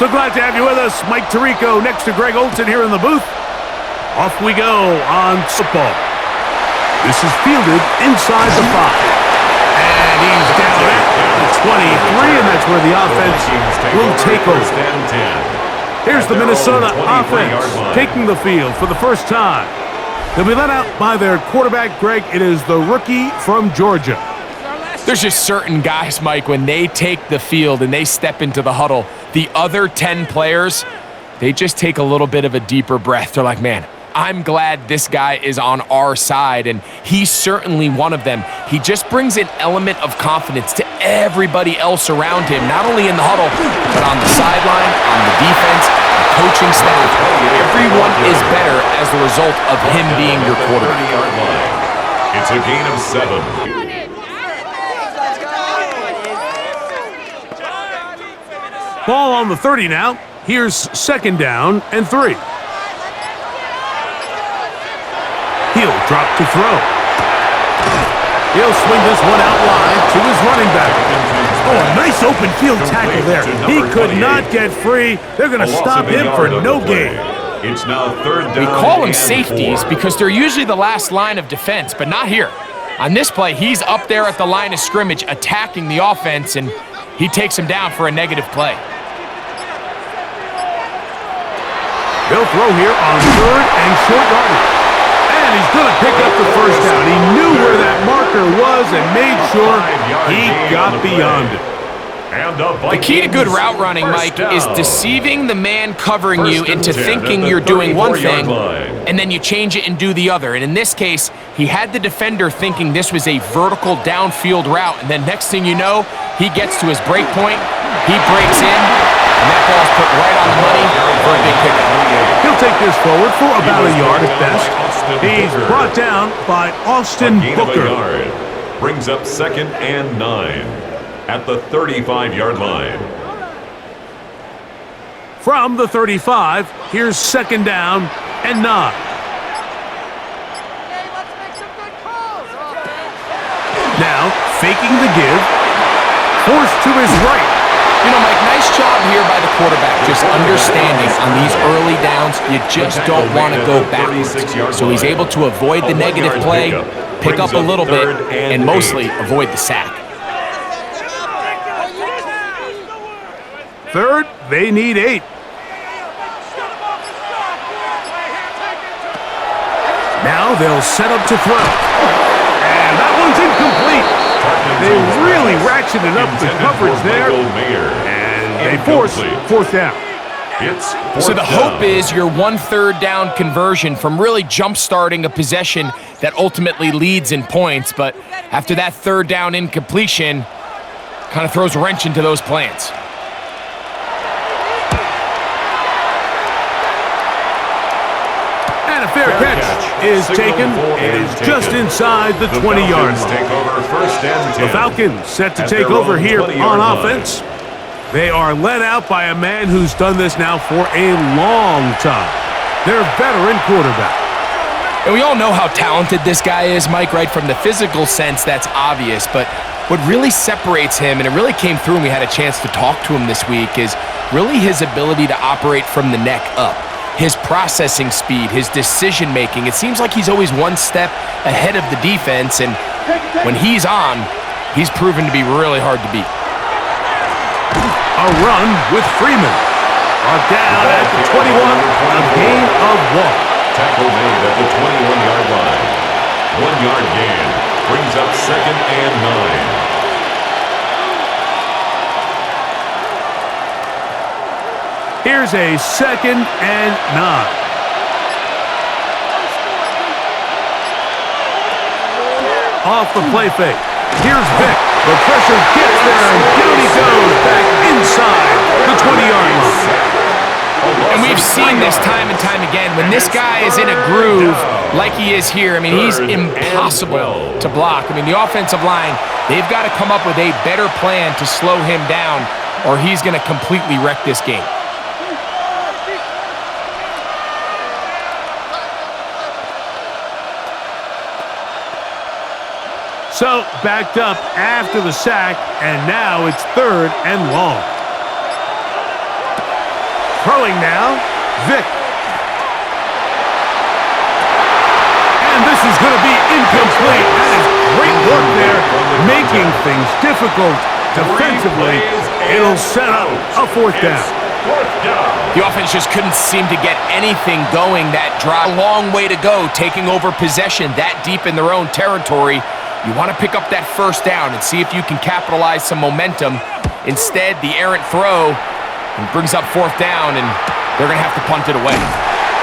So glad to have you with us. Mike Tirico next to Greg Olson here in the booth. Off we go on football. This is fielded inside the 5. And he's down at the 23, and that's where the offense will take over. Here's the Minnesota offense taking the field for the first time. They'll be led out by their quarterback, Greg. It is the rookie from Georgia. There's just certain guys, Mike, when they take the field and they step into the huddle, the other 10 players, they just take a little bit of a deeper breath. They're like, man, I'm glad this guy is on our side, and he's certainly one of them. He just brings an element of confidence to everybody else around him, not only in the huddle, but on the sideline, on the defense, the coaching staff. Everyone is better as a result of him being your quarterback. It's a gain of 7. Ball on the 30 now. Here's second down and 3. He'll drop to throw. He'll swing this one out wide to his running back. Oh, a nice open field tackle there. He could not get free. They're going to stop him for no gain. It's now third down. We call them safeties because they're usually the last line of defense, but not here. On this play, he's up there at the line of scrimmage attacking the offense, and he takes him down for a negative play. They'll throw here on third and short yardage. And he's going to pick up the first down. He knew where that marker was and made sure he got beyond it. The key to good route running, Mike, is deceiving the man covering you into thinking you're doing one thing, and then you change it and do the other. And in this case, he had the defender thinking this was a vertical downfield route, and then next thing you know, he gets to his break point, he breaks in, and that ball's put right on the money for a big pickup. He'll take this forward for about a yard at best. He's brought down by Austin Booker. Brings up second and 9 at the 35-yard line. From the 35, here's second down and 9. Now, faking the give, forced to his right. You know, Mike, nice job here by the quarterback, just understanding on these early downs, you just don't want to go backwards. So he's able to avoid the negative play, pick up a little bit, and mostly avoid the sack. Third, they need 8. Now they'll set up to throw. And that one's incomplete. They really ratcheted up the coverage there. And they force fourth down. So the hope is your 1 3rd down conversion from really jump-starting a possession that ultimately leads in points. But after that 3rd down incompletion, kind of throws a wrench into those plans. And a fair catch is taken. It is just inside the 20-yard line. The Falcons set to take over here on offense. They are led out by a man who's done this now for a long time. Their veteran quarterback. And we all know how talented this guy is, Mike, right? From the physical sense, that's obvious. But what really separates him, and it really came through when we had a chance to talk to him this week, is really his ability to operate from the neck up. His processing speed, his decision-making. It seems like he's always one step ahead of the defense, and when he's on, he's proven to be really hard to beat. A run with Freeman. Brought down at the 21, a gain of 1. Tackle made at the 21-yard line. 1-yard gain brings up second and 9. Here's a second and 9. Off the play fake. Here's Vick. The pressure gets there, and down he goes back inside the 20-yard line. And we've seen this time and time again. When this guy is in a groove like he is here, I mean, he's impossible to block. I mean, the offensive line, they've got to come up with a better plan to slow him down, or he's going to completely wreck this game. So, backed up after the sack, and now it's 3rd and long. Throwing now, Vic. And this is going to be incomplete. That is great work there, making things difficult defensively. It'll set up a fourth down. The offense just couldn't seem to get anything going that drive. A long way to go, taking over possession that deep in their own territory. You want to pick up that first down and see if you can capitalize some momentum. Instead, the errant throw brings up fourth down, and they're going to have to punt it away.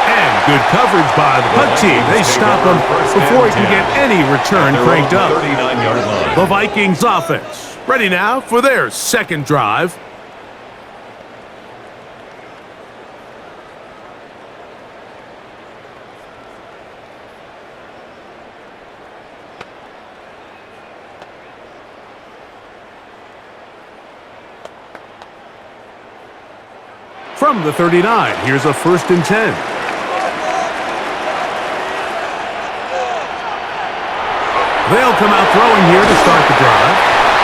And good coverage by the punt team. They stop him before he can get any return cranked up. The Vikings offense ready now for their second drive. From the 39, here's a 1st and 10. They'll come out throwing here to start the drive,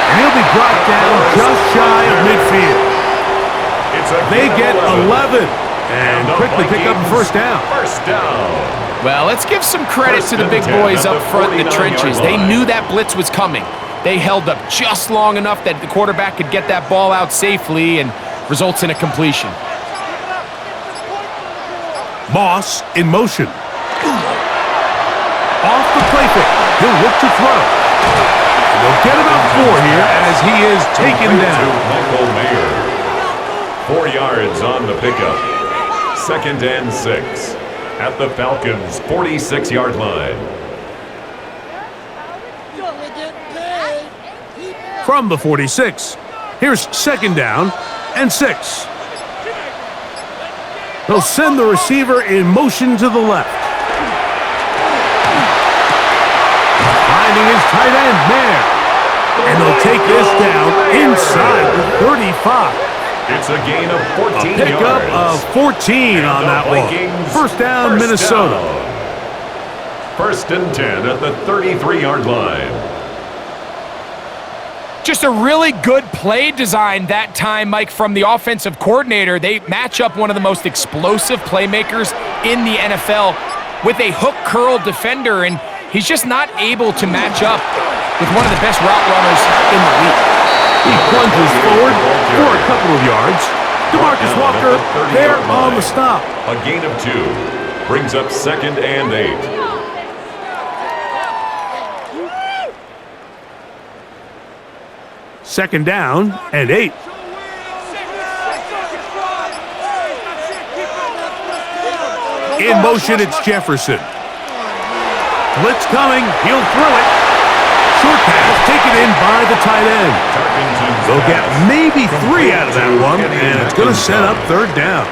and he'll be brought down just shy of midfield. They get 11 and quickly pick up a first down. Well, let's give some credit to the big boys up front in the trenches. They knew that blitz was coming. They held up just long enough that the quarterback could get that ball out safely and results in a completion. Moss in motion. Off the play fake. He'll look to throw. And they'll get about 4 here as he is taken down. Michael Mayer. 4 yards on the pickup. 2nd and 6 at the Falcons' 46-yard line. From the 46, here's 2nd down and 6. They'll send the receiver in motion to the left. Finding his tight end there. And they'll take this down inside the 35. It's a gain of 14 yards. A pickup of 14 on that one. First down, Minnesota. 1st and 10 at the 33-yard line. Just a really good play design that time, Mike, from the offensive coordinator. They match up one of the most explosive playmakers in the NFL with a hook curl defender, and he's just not able to match up with one of the best route runners in the league. He plunges forward for a couple of yards. DeMarcus Walker there on the stop. A gain of 2 brings up 2nd and 8. Second down and 8. In motion, it's Jefferson. Blitz coming. He'll throw it. Short pass taken in by the tight end. They'll get maybe 3 out of that one, and it's going to set up 3rd down.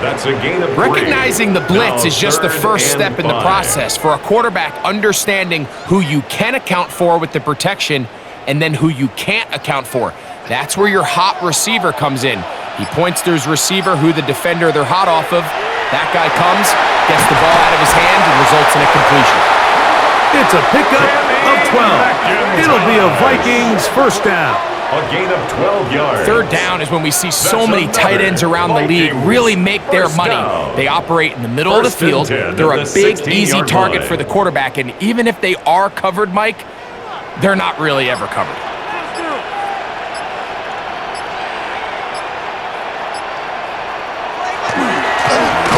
That's a gain of 3. Recognizing the blitz is just the first step in the process for a quarterback understanding who you can account for with the protection and then who you can't account for. That's where your hot receiver comes in. He points to his receiver who the defender they're hot off of. That guy comes, gets the ball out of his hand, and results in a completion. It's a pickup of 12. It'll be a Vikings first down. A gain of 12 yards. 3rd down is when we see so many tight ends around the league really make their money. They operate in the middle of the field. They're a big, easy target for the quarterback, and even if they are covered, Mike, they're not really ever covered.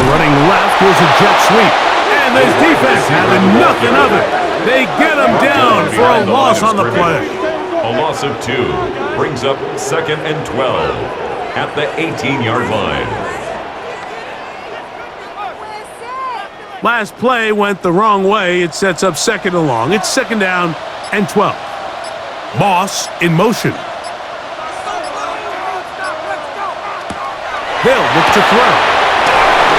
Running left, here's a jet sweep. And this defense having nothing of it. They get him down for a loss on the play. A loss of 2 brings up 2nd and 12 at the 18-yard line. Last play went the wrong way. It sets up 2nd and long. It's 2nd down and 12. Moss in motion. They'll look to throw.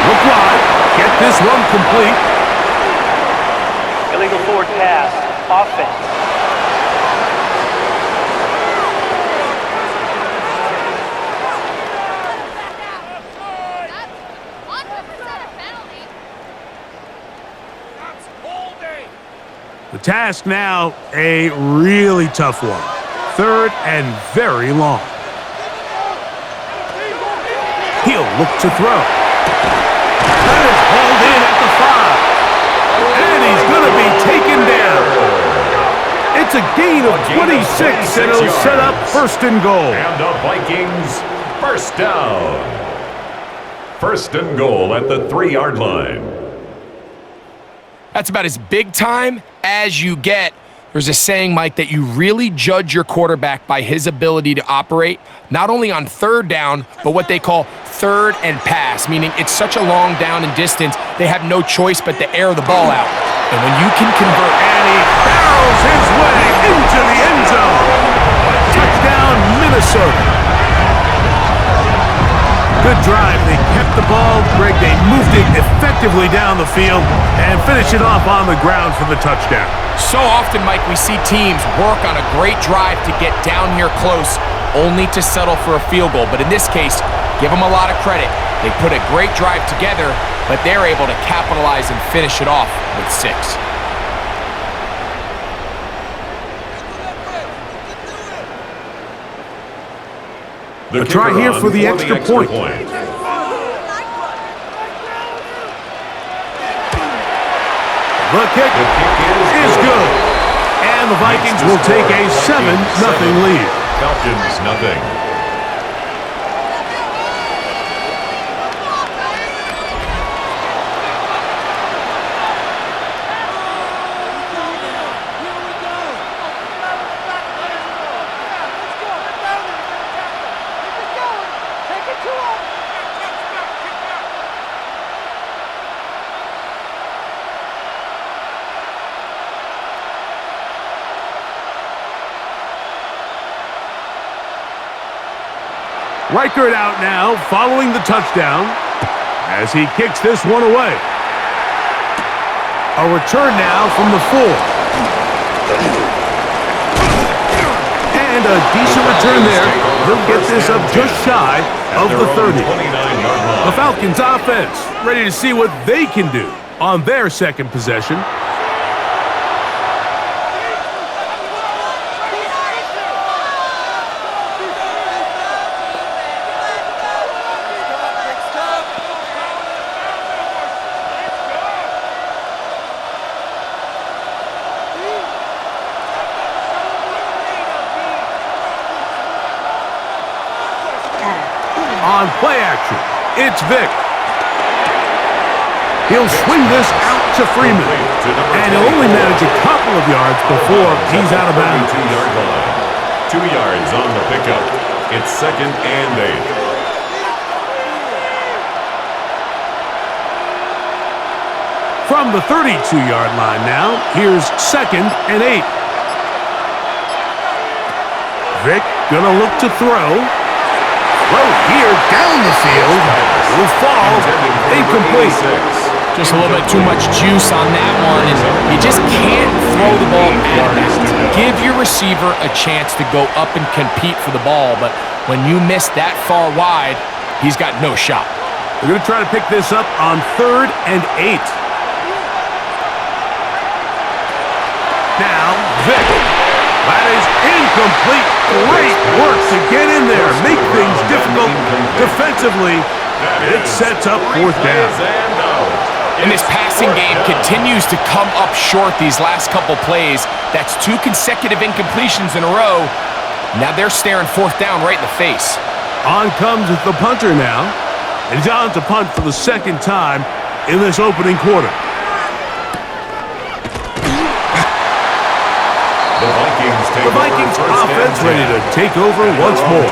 Look wide. Get this one complete. Illegal forward pass. Offense. The task now, a really tough one. 3rd and very long. He He'll look to throw. That is hauled in at the 5. And he's going to be taken down. It's a gain of 26, and it'll set up first and goal. And the Vikings first down. First and goal at the 3-yard line. That's about as big time as you get. There's a saying, Mike, that you really judge your quarterback by his ability to operate, not only on third down, but what they call third and pass, meaning it's such a long down and distance, they have no choice but to air the ball out. And when you can convert... And he barrels his way into the end zone. Touchdown, Minnesota. Good drive. They kept the ball. Greg, they moved it effectively down the field and finished it off on the ground for the touchdown. So often, Mike, we see teams work on a great drive to get down here close, only to settle for a field goal. But in this case, give them a lot of credit. They put a great drive together, but they're able to capitalize and finish it off with 6. The try here for the extra point. The kick is good. And the Vikings will take a 7-0 lead. Falcons, nothing. Reichert out now, following the touchdown, as he kicks this one away. A return now from the 4. And a decent return there. He'll get this up just shy of the 30. The Falcons offense ready to see what they can do on their second possession. On play action, it's Vic. He'll swing this out to Freeman. And he'll only manage a couple of yards before he's out of bounds. 2-yard line. 2 yards on the pickup. It's 2nd and 8. From the 32-yard line now, here's 2nd and 8. Vic gonna look to throw. Throw here down the field. Will fall incomplete. Just a little bit too much juice on that one, and you just can't throw the ball at that. Give your receiver a chance to go up and compete for the ball, but when you miss that far wide, he's got no shot. They're going to try to pick this up on 3rd and 8. Now, Vic. That is incomplete. Great work to get in there, make things difficult defensively. It sets up 4th down. And this passing game continues to come up short these last couple plays. That's 2 consecutive incompletions in a row. Now they're staring 4th down right in the face. On comes the punter now. And he's on to punt for the 2nd time in this opening quarter. The Vikings offense ready to take over once more.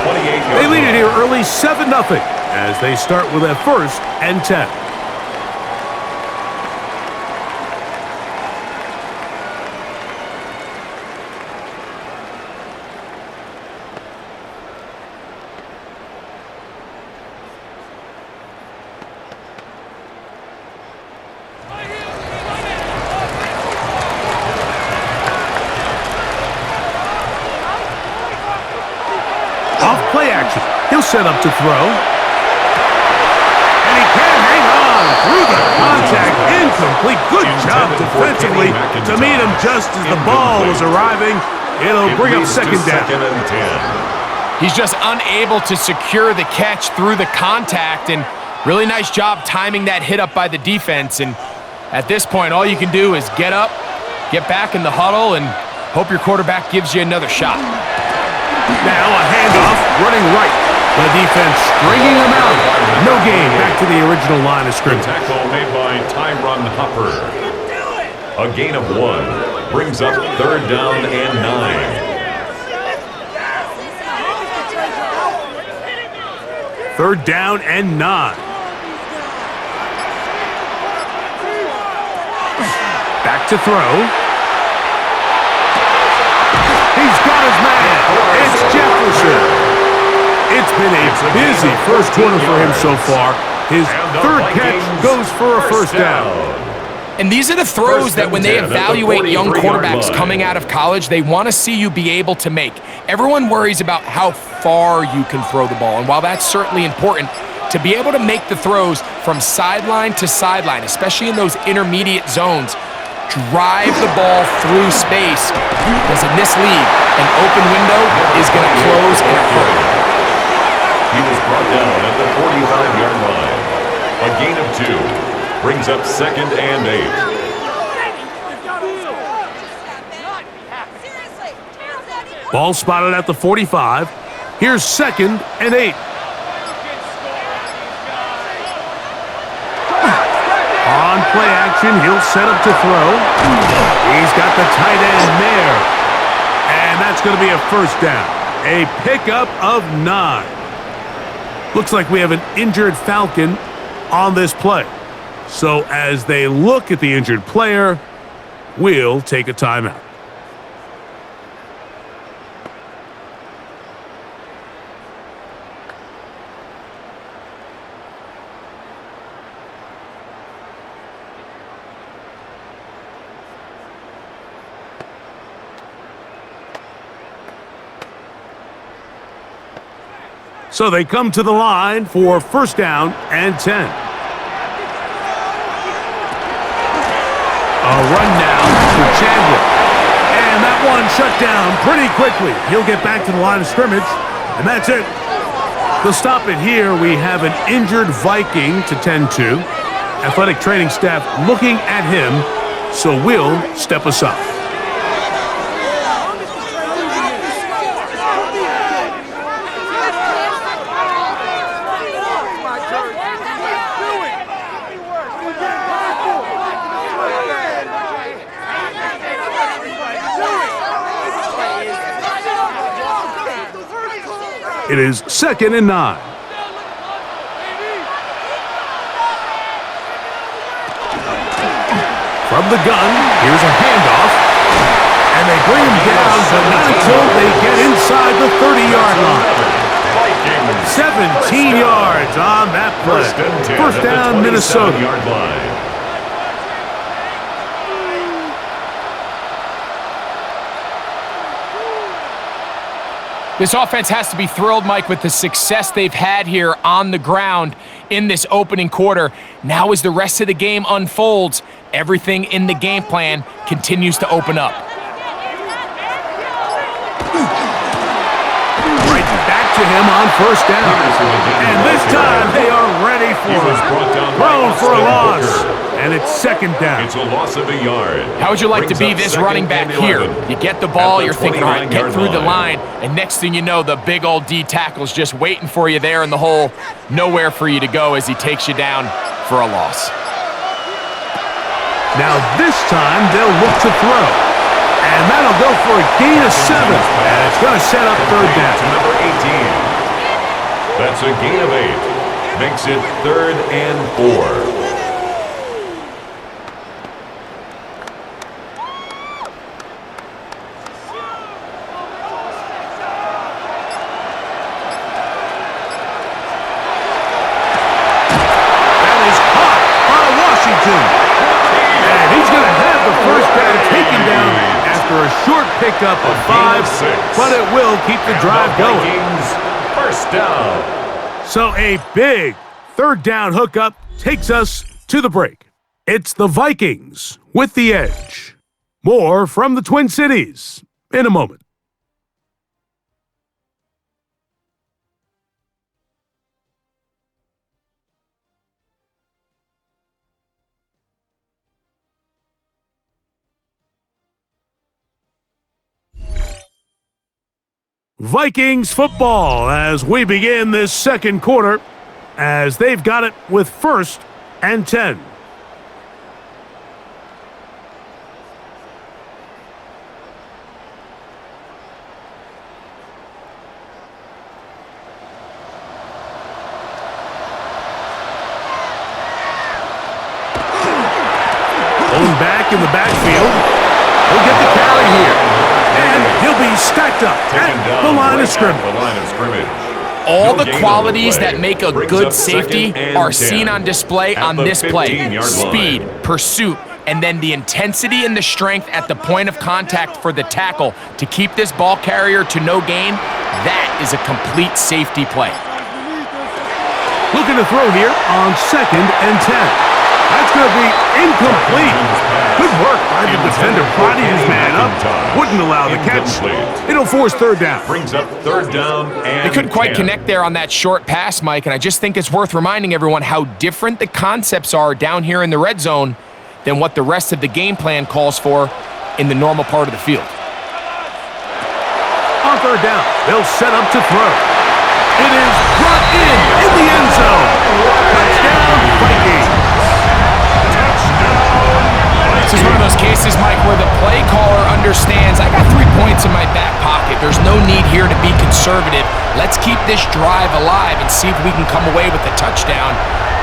They lead it here early 7-0 as they start with a 1st and 10. Off play action. He'll set up to throw. And he can't hang on through the contact. Incomplete. Good job defensively to meet him just as the ball was arriving. It'll bring up 2nd down. 2nd and 10. He's just unable to secure the catch through the contact, and really nice job timing that hit up by the defense. And at this point, all you can do is get up, get back in the huddle, and hope your quarterback gives you another shot. Now a handoff, running right. The defense stringing him out. No gain. Back to the original line of The scrimmage. tackle made by Tyron Hopper. A gain of 1 brings up 3rd down and 9. 3rd down and 9. Back to throw. He's got his man. It's Jefferson. It's been a busy first quarter for him so far. His 3rd catch goes for a first down. And these are the throws that when they evaluate young quarterbacks coming out of college, they want to see you be able to make. Everyone worries about how far you can throw the ball. And while that's certainly important, to be able to make the throws from sideline to sideline, especially in those intermediate zones, drive the ball through space, because in this league, an open window is going to close in a hurry. He was brought down at the 45-yard line. A gain of 2 brings up 2nd and 8. Ball spotted at the 45. Here's 2nd and 8. On play action, he'll set up to throw. He's got the tight end there. And that's going to be a first down. A pickup of 9. Looks like we have an injured Falcon on this play. So as they look at the injured player, we'll take a timeout. So they come to the line for first down and 10. A run now for Chandler. And that one shut down pretty quickly. He'll get back to the line of scrimmage, and that's it. They'll stop it here. We have an injured Viking to tend to. Athletic training staff looking at him, so we'll step aside. It is 2nd and 9. From the gun, here's a handoff. And they bring him down, but not until they get inside the 30-yard line. 17 yards on that play. First down, Minnesota. This offense has to be thrilled, Mike, with the success they've had here on the ground in this opening quarter. Now as the rest of the game unfolds, everything in the game plan continues to open up. Right back to him on first down. And this time they are ready for it. Thrown for a loss. And it's 2nd down. It's a loss of a yard. How would you like to be this running back here? You get the ball, you're thinking, all right, get through the line, and next thing you know, the big old D tackle's just waiting for you there in the hole. Nowhere for you to go as he takes you down for a loss. Now this time they'll look to throw. And that'll go for a gain of 7. And it's going to set up 3rd down. To number 18. That's a gain of 8. Makes it 3rd and 4. Pickup of 5, but it will keep the drive going. First down. So a big 3rd down hookup takes us to the break. It's the Vikings with the edge. More from the Twin Cities in a moment. Vikings football as we begin this second quarter, as they've got it with 1st and 10. Going back in the backfield. He'll get the carry here. And he'll be stacked up at the line of scrimmage. All the qualities that make a good safety are seen on display on this play. Speed, pursuit, and then the intensity and the strength at the point of contact for the tackle to keep this ball carrier to no gain. That is a complete safety play. Looking to throw here on 2nd and 10. That's going to be incomplete. Good work by the defender, prodding his man up. Wouldn't allow the catch. It'll force 3rd down. Brings up 3rd down and They couldn't quite 10. connect there on that short pass, Mike, and I just think it's worth reminding everyone how different the concepts are down here in the red zone than what the rest of the game plan calls for in the normal part of the field. On 3rd down, they'll set up to throw. It is brought in the end zone. Touchdown, Vikings. This is one of those cases, Mike, where the play caller understands, I got 3 points in my back pocket. There's no need here to be conservative. Let's keep this drive alive and see if we can come away with a touchdown.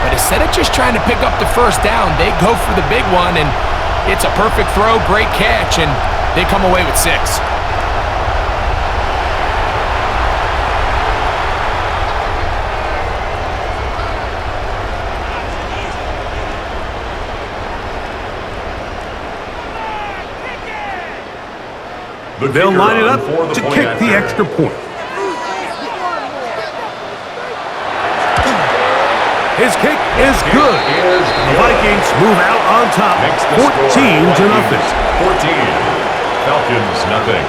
But instead of just trying to pick up the 1st down, they go for the big one, and it's a perfect throw, great catch, and they come away with 6. They'll line it up to kick the extra point. His kick is good. The Vikings move out on top, 14-0. 14. Falcons, nothing.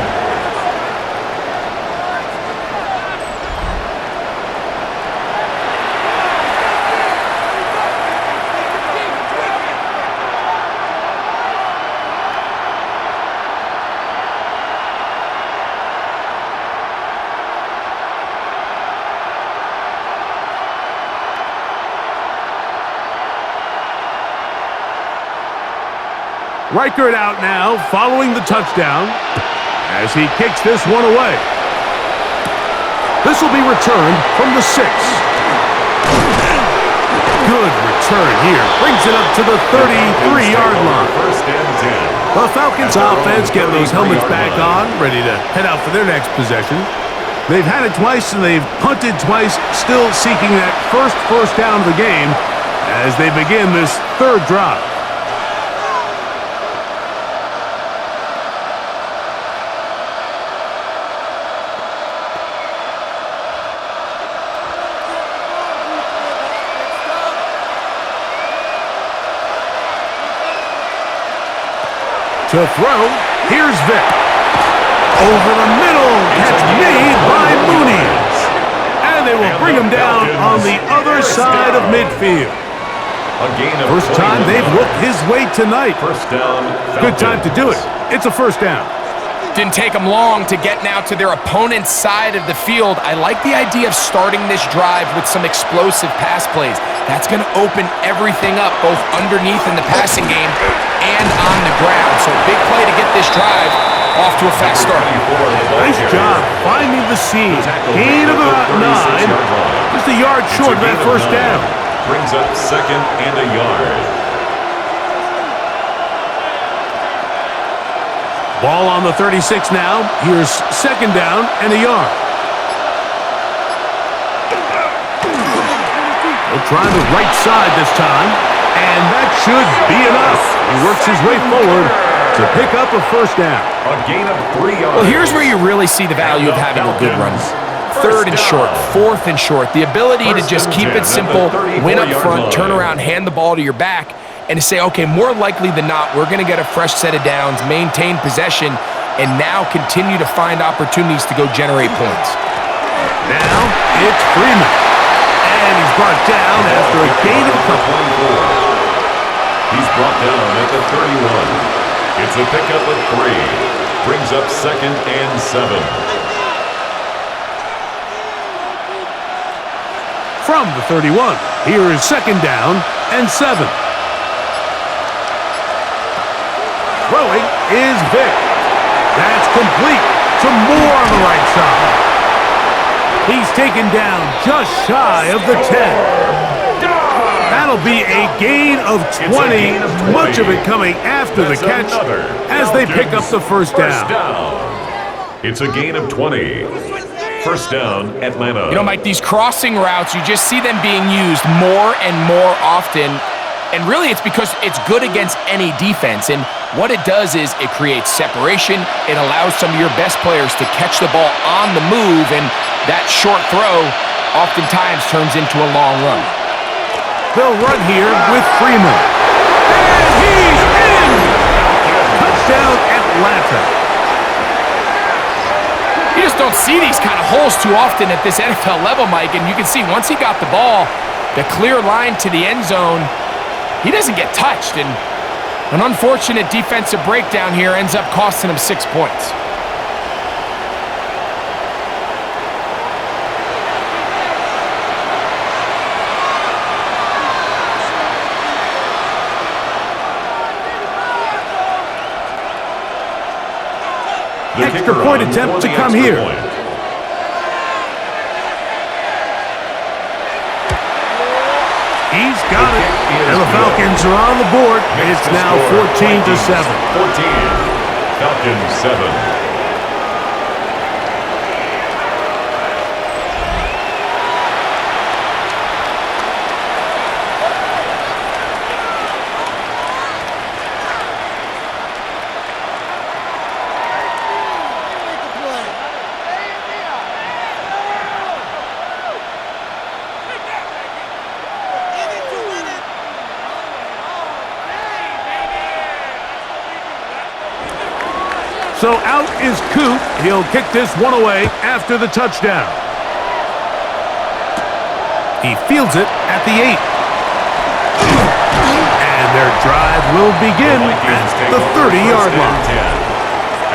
Reichert out now, following the touchdown, as he kicks this one away. This will be returned from the 6. Good return here. Brings it up to the 33-yard line. 1st and 10. The Falcons offense getting those helmets back on, ready to head out for their next possession. They've had it twice and they've punted twice, still seeking that first down of the game as they begin this 3rd drive. To throw, here's Vic. Over the middle, catch made by Mooney. And they will bring him down on the other side of midfield. First time they've looked his way tonight. 1st down, Falcons. Good time to do it. It's a 1st down. Didn't take them long to get now to their opponent's side of the field. I like the idea of starting this drive with some explosive pass plays. That's going to open everything up, both underneath in the passing game and on the ground. So big play to get this drive off to a fast start. Nice job finding the seam. Gain of about 9. Just a yard short of that 1st down. Brings up 2nd and a yard. Ball on the 36 now. Here's 2nd down and a yard. He'll try the right side this time, and that should be enough. He works his way forward to pick up a 1st down. A gain of 3 yards. Well, here's where you really see the value of having a good run. 3rd and short, 4th and short. The ability to just keep it simple, win up front, turn around, hand the ball to your back, and to say, okay, more likely than not, we're going to get a fresh set of downs, maintain possession, and now continue to find opportunities to go generate points. Now it's Freeman. And he's brought down after a gain of a couple. He's brought down at the 31. It's a pickup of 3. Brings up 2nd and 7. From the 31, here is second down and 7. Throwing is Vick. That's complete to Moore on the right side. He's taken down just shy of the 10. That'll be a gain of 20, much of it coming after the catch as they pick up the first down. It's a gain of 20. First down, Atlanta. You know, Mike, these crossing routes, you just see them being used more and more often. And really, it's because it's good against any defense. And what it does is it creates separation. It allows some of your best players to catch the ball on the move. And that short throw oftentimes turns into a long run. They'll run here with Freeman. And he's in! Touchdown, Atlanta. You just don't see these kind of holes too often at this NFL level, Mike. And you can see once he got the ball, the clear line to the end zone, he doesn't get touched. And an unfortunate defensive breakdown here ends up costing him 6 points. Extra point attempt to come here. He's got it. And the Falcons are on the board. It's now 14-7. 14. Falcons 7. So out is Coop. He'll kick this one away after the touchdown. He fields it at the 8. And their drive will begin at the 30-yard line.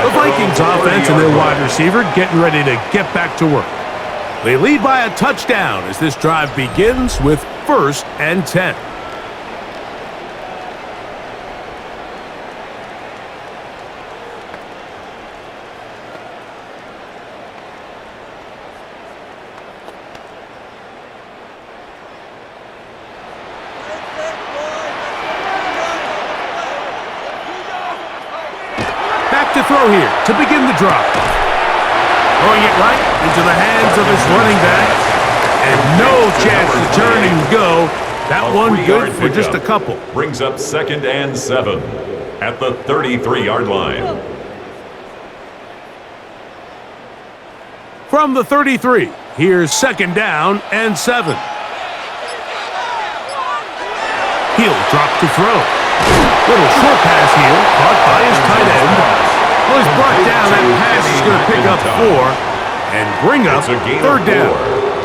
The Vikings offense and their wide receiver getting ready to get back to work. They lead by a touchdown as this drive begins with 1st and 10. To throw here to begin the drop. Throwing it right into the hands of his running back. And no chance to turn and go. That one good for just a couple. Brings up 2nd and 7 at the 33-yard line. From the 33, here's 2nd down and 7. He'll drop to throw. Little short pass here, caught by his tight end. Well, he's brought down. That pass is going to pick up 4 and bring up 3rd down.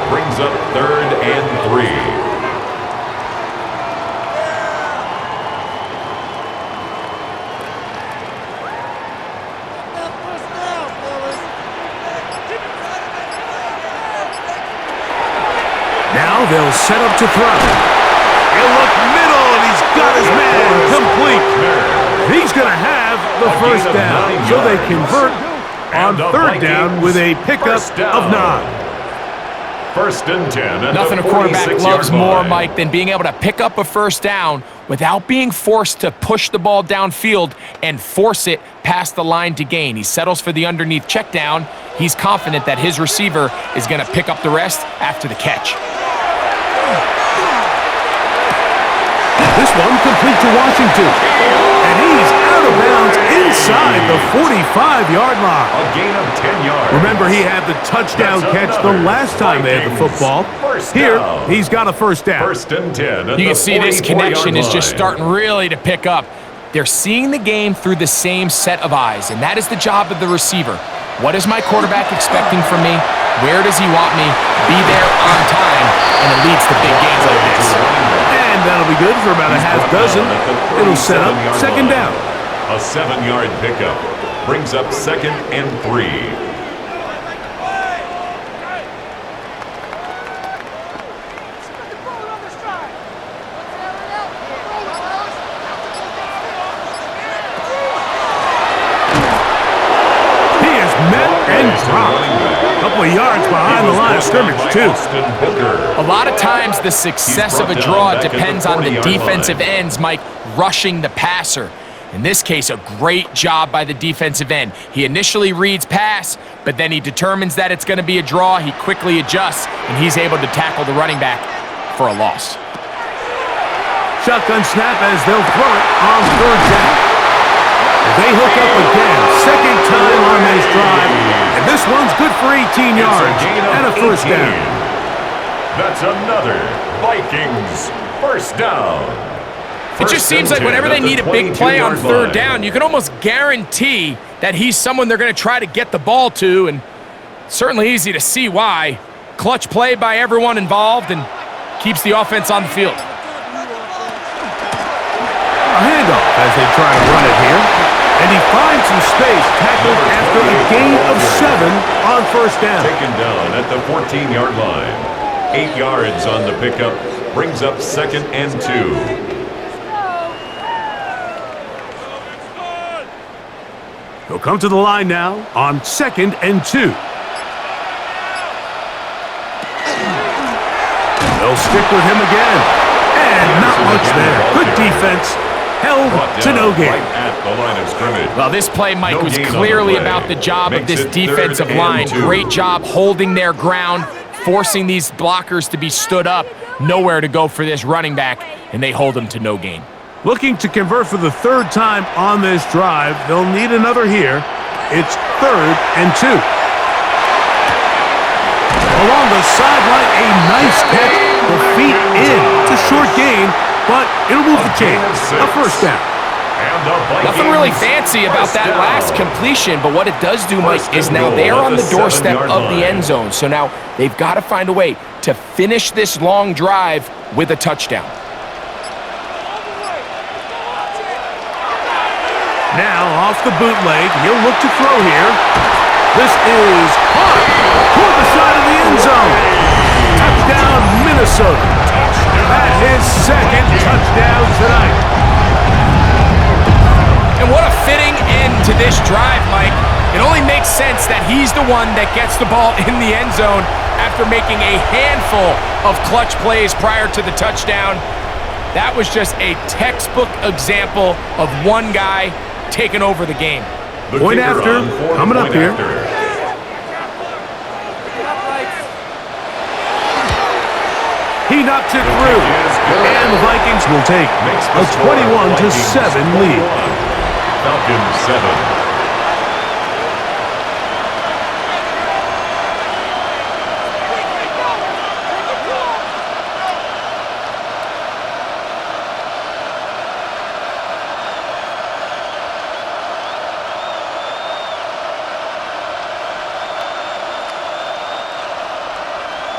Brings up 3rd and 3. Now they'll set up to throw. He'll look middle, and he's got his man complete. He's going to have the first down, so they convert on 3rd down with a pickup of 9. 1st and 10. Nothing a quarterback loves more, Mike, than being able to pick up a first down without being forced to push the ball downfield and force it past the line to gain. He settles for the underneath check down. He's confident that his receiver is going to pick up the rest after the catch. This one complete to Washington. And he's out of bounds inside the 45-yard line. A gain of 10 yards. Remember, he had the touchdown catch the last time they had the football. Here, he's got a first down. 1st and 10. You can see this connection is just starting really to pick up. They're seeing the game through the same set of eyes, and that is the job of the receiver. What is my quarterback expecting from me? Where does he want me? Be there on time, and it leads to big gains like this. And that'll be good for about a half dozen. It'll set up 2nd down. A 7-yard pickup brings up 2nd and 3. behind the line of scrimmage, too. A lot of times the success of a draw depends on the defensive ends, Mike, rushing the passer. In this case, a great job by the defensive end. He initially reads pass, but then he determines that it's going to be a draw. He quickly adjusts, and he's able to tackle the running back for a loss. Shotgun snap as they'll throw it on third down. They hook up again, second time on this drive, and this one's good for 18 yards and a first down. That's another Vikings first down. It just seems like whenever they need a big play on third down, you can almost guarantee that he's someone they're going to try to get the ball to, and certainly easy to see why. Clutch play by everyone involved and keeps the offense on the field. A handoff as they try to run it here, and he finds some space, tackled after a gain of 7 on first down. Taken down at the 14-yard line. 8 yards on the pickup, brings up 2nd and 2. He'll come to the line now on 2nd and 2. They'll stick with him again. And not much there. Good defense. Held to no gain. Right at the line of scrimmage. Well, this play, Mike, was clearly about the job of this defensive line. Great job holding their ground, forcing these blockers to be stood up. Nowhere to go for this running back, and they hold him to no gain. Looking to convert for the third time on this drive. They'll need another here. It's 3rd and 2. Along the sideline, a nice catch. The feet in. It's a short gain, but it'll move the chains. A first down. Nothing really fancy about that last completion, but what it does do, Mike, is now they're on the doorstep of the end zone. So now they've got to find a way to finish this long drive with a touchdown. Now off the bootleg, he'll look to throw here. This is hard toward the side of the end zone. Touchdown, Minnesota. At his 2nd touchdown tonight. And what a fitting end to this drive, Mike. It only makes sense that he's the one that gets the ball in the end zone after making a handful of clutch plays prior to the touchdown. That was just a textbook example of one guy taking over the game. Point after, coming up here. He knocks it through, and the Vikings will take a 21-7 lead. Falcons 7.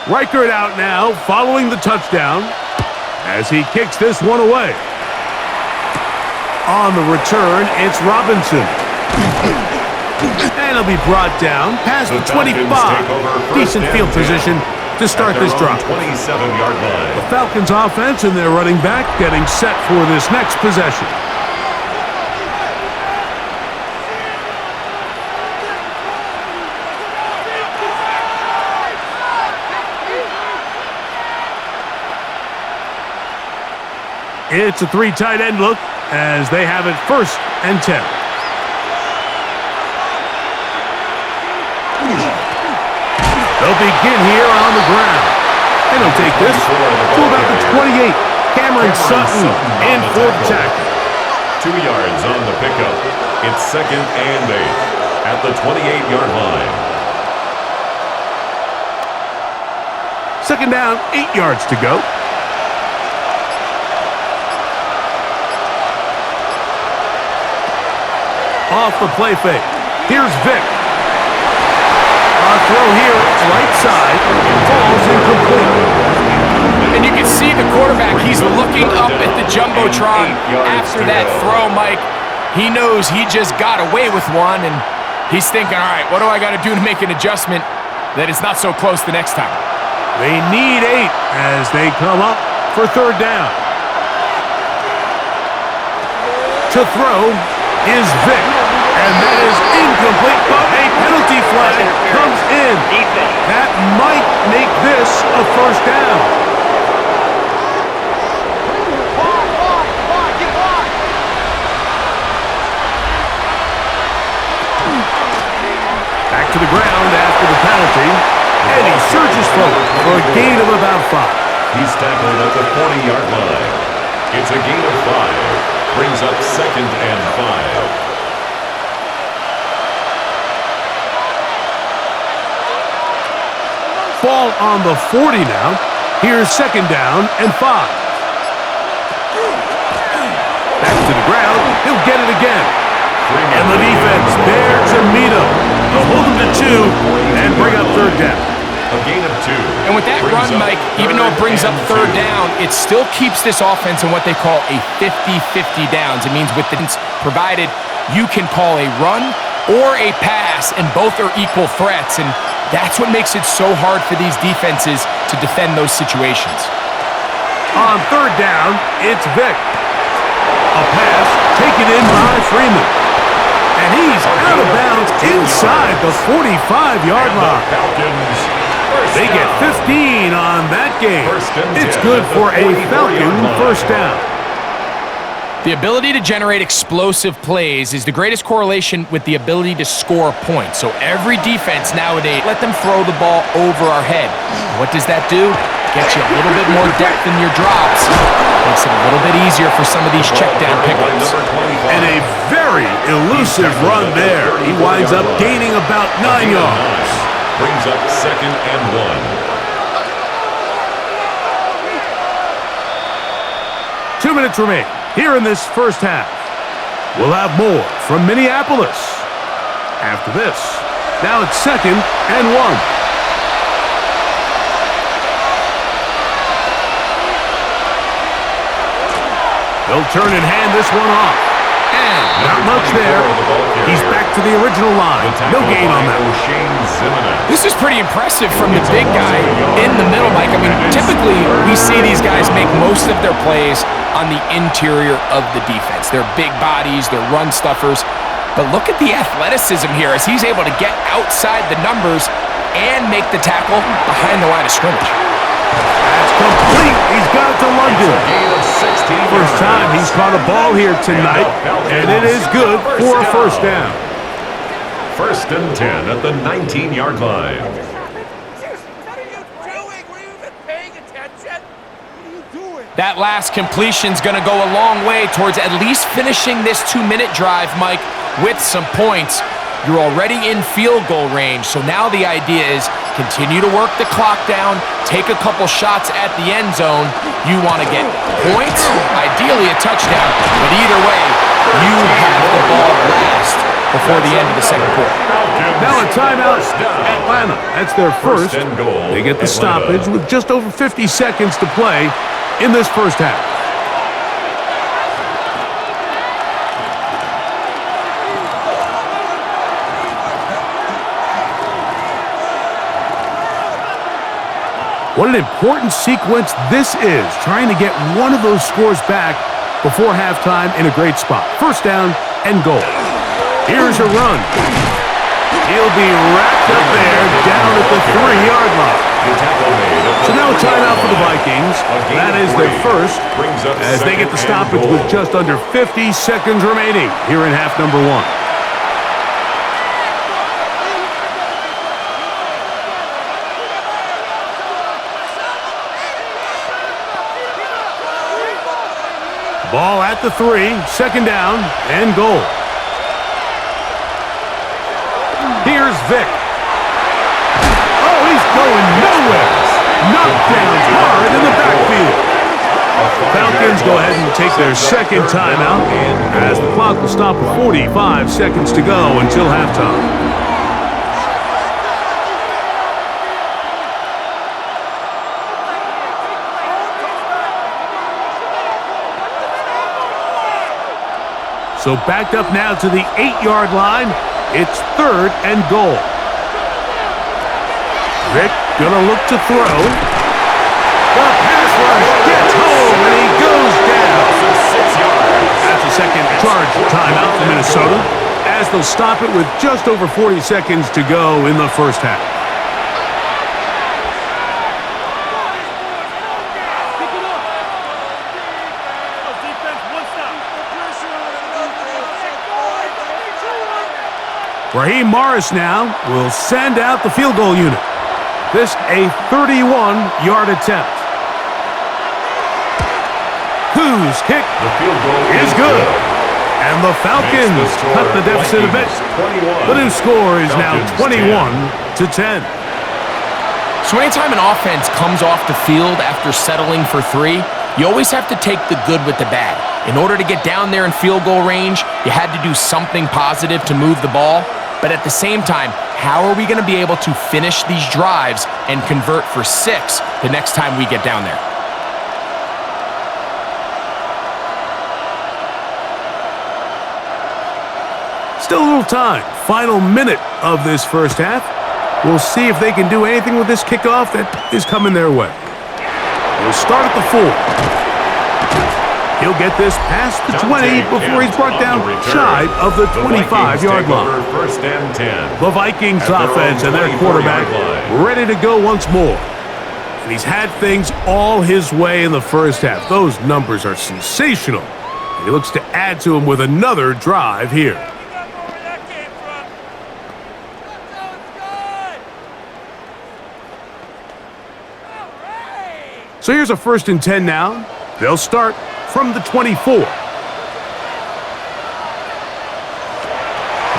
Reichert out now, following the touchdown, as he kicks this one away. On the return, it's Robinson. And he'll be brought down past the 25. Decent field position to start this drive. 27-yard line. The Falcons offense and their running back getting set for this next possession. It's a 3 tight end look as they have it 1st and 10. They'll begin here on the ground. And they'll take this to about the 28. Cameron Sutton in for the tackle. 2 yards on the pickup. It's 2nd and 8 at the 28-yard line. 2nd down, 8 yards to go. Off the play fake. Here's Vic. A throw here, right side, falls incomplete. And you can see the quarterback, he's looking up at the Jumbotron after that throw, Mike. He knows he just got away with one, and he's thinking, all right, what do I got to do to make an adjustment that it's not so close the next time? They need 8 as they come up for 3rd down. To throw is Vic, and that is incomplete, but a penalty flag comes in. Defense. That might make this a first down. Back to the ground after the penalty, and he surges forward for a gain of about 5. He's tackled at the 40-yard line. It's a gain of 5. Brings up 2nd and 5. Ball on the 40 now. Here's 2nd down and 5. Back to the ground. He'll get it again. And the defense there to meet him. They'll hold him to 2 and bring up 3rd down. A gain of 2. And with that run, Mike, even though it brings up 3rd down, it still keeps this offense in what they call a 50-50 downs. It means with the provided you can call a run or a pass, and both are equal threats. And that's what makes it so hard for these defenses to defend those situations. On 3rd down, it's Vic. A pass taken in by Freeman. And he's out of bounds inside the 45-yard line. They get 15 on that game. It's good for a Falcon first down. The ability to generate explosive plays is the greatest correlation with the ability to score points. So every defense nowadays, let them throw the ball over our head. What does that do? Gets you a little bit more depth in your drops. Makes it a little bit easier for some of these check down pickups. And a very elusive run there. He winds up gaining about 9 yards. Brings up 2nd and 1. 2 minutes remain here in this first half. We'll have more from Minneapolis after this. Now it's 2nd and 1. They'll turn and hand this one off. And not much there. He's back to the original line. No gain on that. This is pretty impressive from the big guy in the middle, Mike. I mean, typically we see these guys make most of their plays on the interior of the defense. They're big bodies, they're run stuffers. But look at the athleticism here as he's able to get outside the numbers and make the tackle behind the line of scrimmage. That's complete. He's got it to London. First time he's caught a ball here tonight, and it is good for a first down. 1st and 10 at the 19-yard line. That last completion's going to go a long way towards at least finishing this 2-minute drive, Mike, with some points. You're already in field goal range, so now the idea is continue to work the clock down, take a couple shots at the end zone. You want to get points, ideally a touchdown, but either way, you have the ball last before the end of the 2nd quarter. Now a timeout, Atlanta. That's their first. They get the stoppage with just over 50 seconds to play in this first half. What an important sequence this is, trying to get one of those scores back before halftime in a great spot. First down and goal. Here's a run. He'll be wrapped up there down at the 3-yard line. So now a timeout for the Vikings. That is their first, as they get the stoppage with just under 50 seconds remaining here in half number 1. Ball at the 3, 2nd down and goal. Here's Vic. Oh, he's going nowhere. Knocked down hard in the backfield. Falcons go ahead and take their 2nd timeout as the clock will stop with 45 seconds to go until halftime. So backed up now to the 8-yard line. It's 3rd and goal. Vic gonna look to throw. The pass rush gets home and he goes down. That's a 2nd charge timeout for Minnesota as they'll stop it with just over 40 seconds to go in the first half. Raheem Morris now will send out the field goal unit. This a 31-yard attempt. Whose kick The field goal is good. And the Falcons cut the deficit a bit. The new score is now 21-10. So anytime an offense comes off the field after settling for 3, you always have to take the good with the bad. In order to get down there in field goal range, you had to do something positive to move the ball. But at the same time, how are we going to be able to finish these drives and convert for 6 the next time we get down there? Still a little time. Final minute of this first half. We'll see if they can do anything with this kickoff that is coming their way. We'll start at the 4. He'll get this past the 20 before he's brought down shy of the 25-yard line. First and 10. The Vikings offense and their quarterback ready to go once more. And he's had things all his way in the first half. Those numbers are sensational. And he looks to add to them with another drive here. So here's a 1st and 10 now. They'll start from the 24.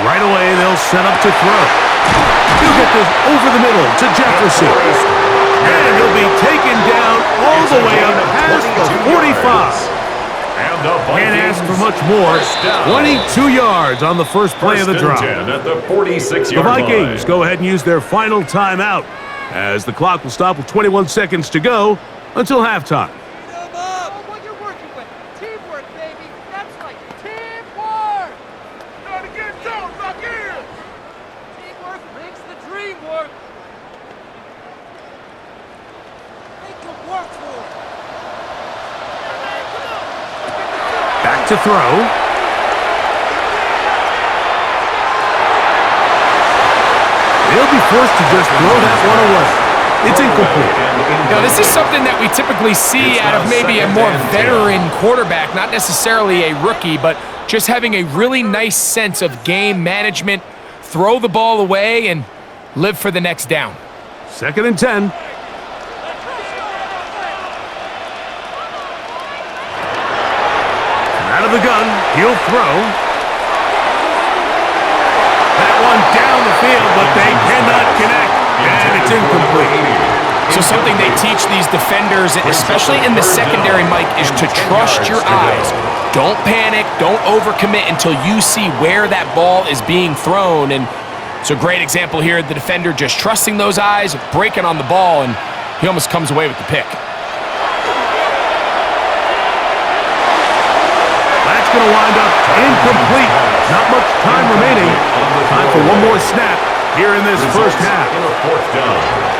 Right away, they'll set up to throw. He'll get this over the middle to Jefferson. And he'll be taken down all the way up past the 45. Can't ask for much more. 22 yards on the first play of the drive. At the 46-yard The Vikings line. go ahead and use their final timeout as the clock will stop with 21 seconds to go until halftime. What you're working with. Teamwork, baby. That's right. Teamwork. Try to get down, back in. Teamwork makes the dream work. Make them work for it. Back to throw. They'll be forced to just throw that one away. It's incomplete. Now, this is something that we typically see out of maybe a more veteran quarterback, not necessarily a rookie, but just having a really nice sense of game management, throw the ball away, and live for the next down. 2nd and 10. Out of the gun, he'll throw. That one down the field, but they cannot connect, and it's incomplete. So something they teach these defenders, especially in the secondary, Mike, is to trust your eyes. Don't panic, don't overcommit until you see where that ball is being thrown. And it's a great example here, the defender just trusting those eyes, breaking on the ball, and he almost comes away with the pick. That's going to wind up incomplete. Not much time remaining. Time for one more snap here in this first half.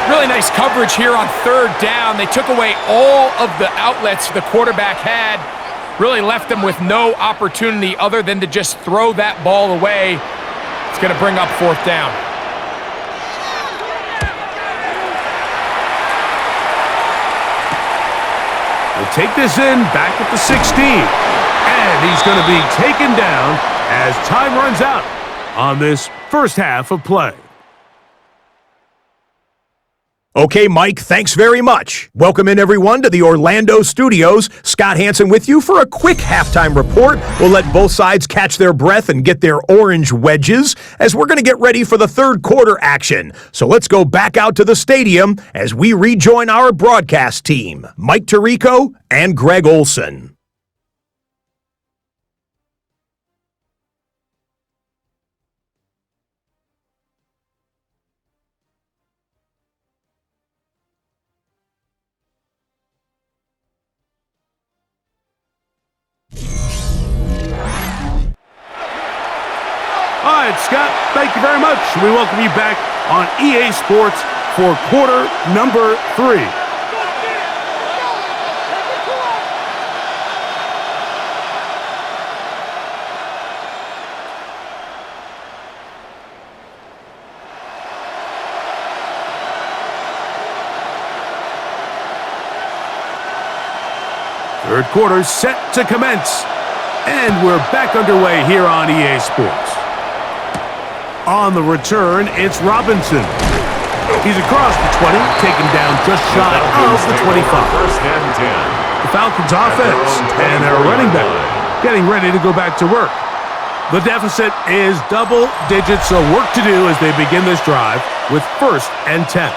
Really nice coverage here on 3rd down. They took away all of the outlets the quarterback had. Really left them with no opportunity other than to just throw that ball away. It's going to bring up 4th down. They'll take this in back at the 16. And he's going to be taken down as time runs out on this first half of play. Okay, Mike, thanks very much. Welcome in, everyone, to the Orlando studios. Scott Hansen with you for a quick halftime report. We'll let both sides catch their breath and get their orange wedges as we're going to get ready for the 3rd quarter action. So let's go back out to the stadium as we rejoin our broadcast team, Mike Tirico and Greg Olson. All right, Scott, thank you very much. We welcome you back on EA Sports for quarter number 3. Third quarter set to commence. And we're back underway here on EA Sports. On the return, it's Robinson. He's across the 20, taken down just shy of the 25. First and 10. The Falcons offense and their running back getting ready to go back to work. The deficit is double digits, so work to do as they begin this drive with first and 10.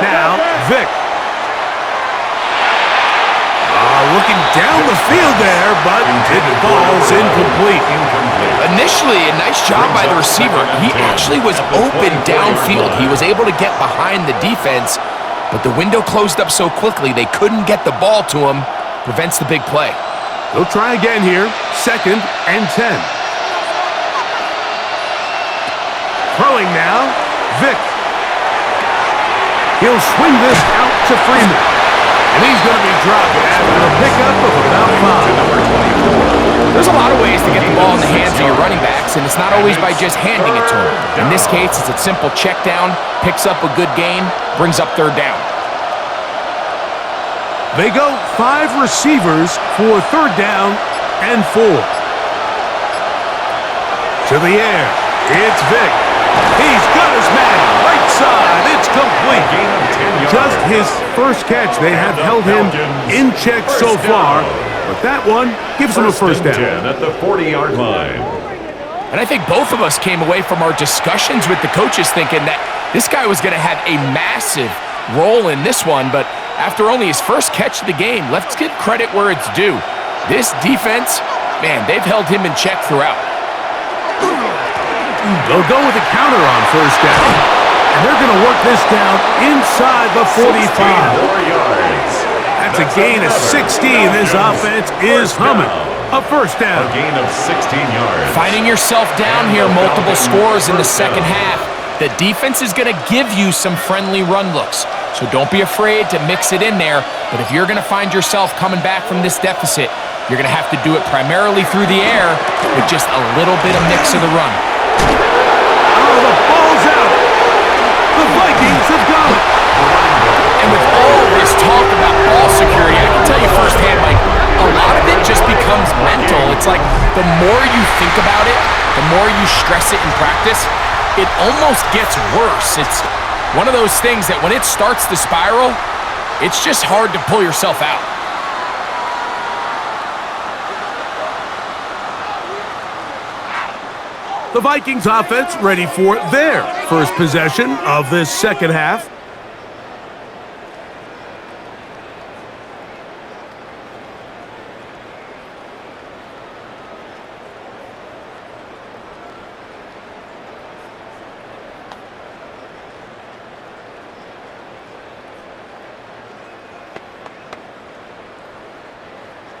Now, Vic. Looking down the field there, but it falls incomplete. Initially, a nice job by the receiver. He actually was open downfield. He was able to get behind the defense, but the window closed up so quickly they couldn't get the ball to him. Prevents the big play. They'll try again here. Second and 10. Throwing now, Vic. He'll swing this out to Freeman. And he's going to be dropped after a pickup of about 5. There's a lot of ways to get the ball in the hands of your running backs, and it's not always by just handing it to them. In this case, it's a simple check down, picks up a good gain, brings up third down. They go 5 receivers for third down and 4. To the air, it's Vic. He's got his man right side. It's complete. Just his first catch. They have held him in check so far, but that one gives him a first down. At the 40-yard line. And I think both of us came away from our discussions with the coaches thinking that this guy was going to have a massive role in this one, but after only his first catch of the game, let's give credit where it's due. This defense, man, they've held him in check throughout. They'll go with a counter on first down, and they're going to work this down inside the 45. That's a gain of 16. This offense is humming. A first down. A gain of 16 yards. Finding yourself down here, multiple scores in the second half. The defense is going to give you some friendly run looks, so don't be afraid to mix it in there. But if you're going to find yourself coming back from this deficit, you're going to have to do it primarily through the air with just a little bit of mix of the run. Oh, the ball's out. The Vikings have got it. And with all this talk about ball security, I can tell you firsthand, Mike, a lot of it just becomes mental. It's like the more you think about it, the more you stress it in practice, it almost gets worse. It's one of those things that when it starts to spiral, it's just hard to pull yourself out. The Vikings offense ready for their first possession of this second half.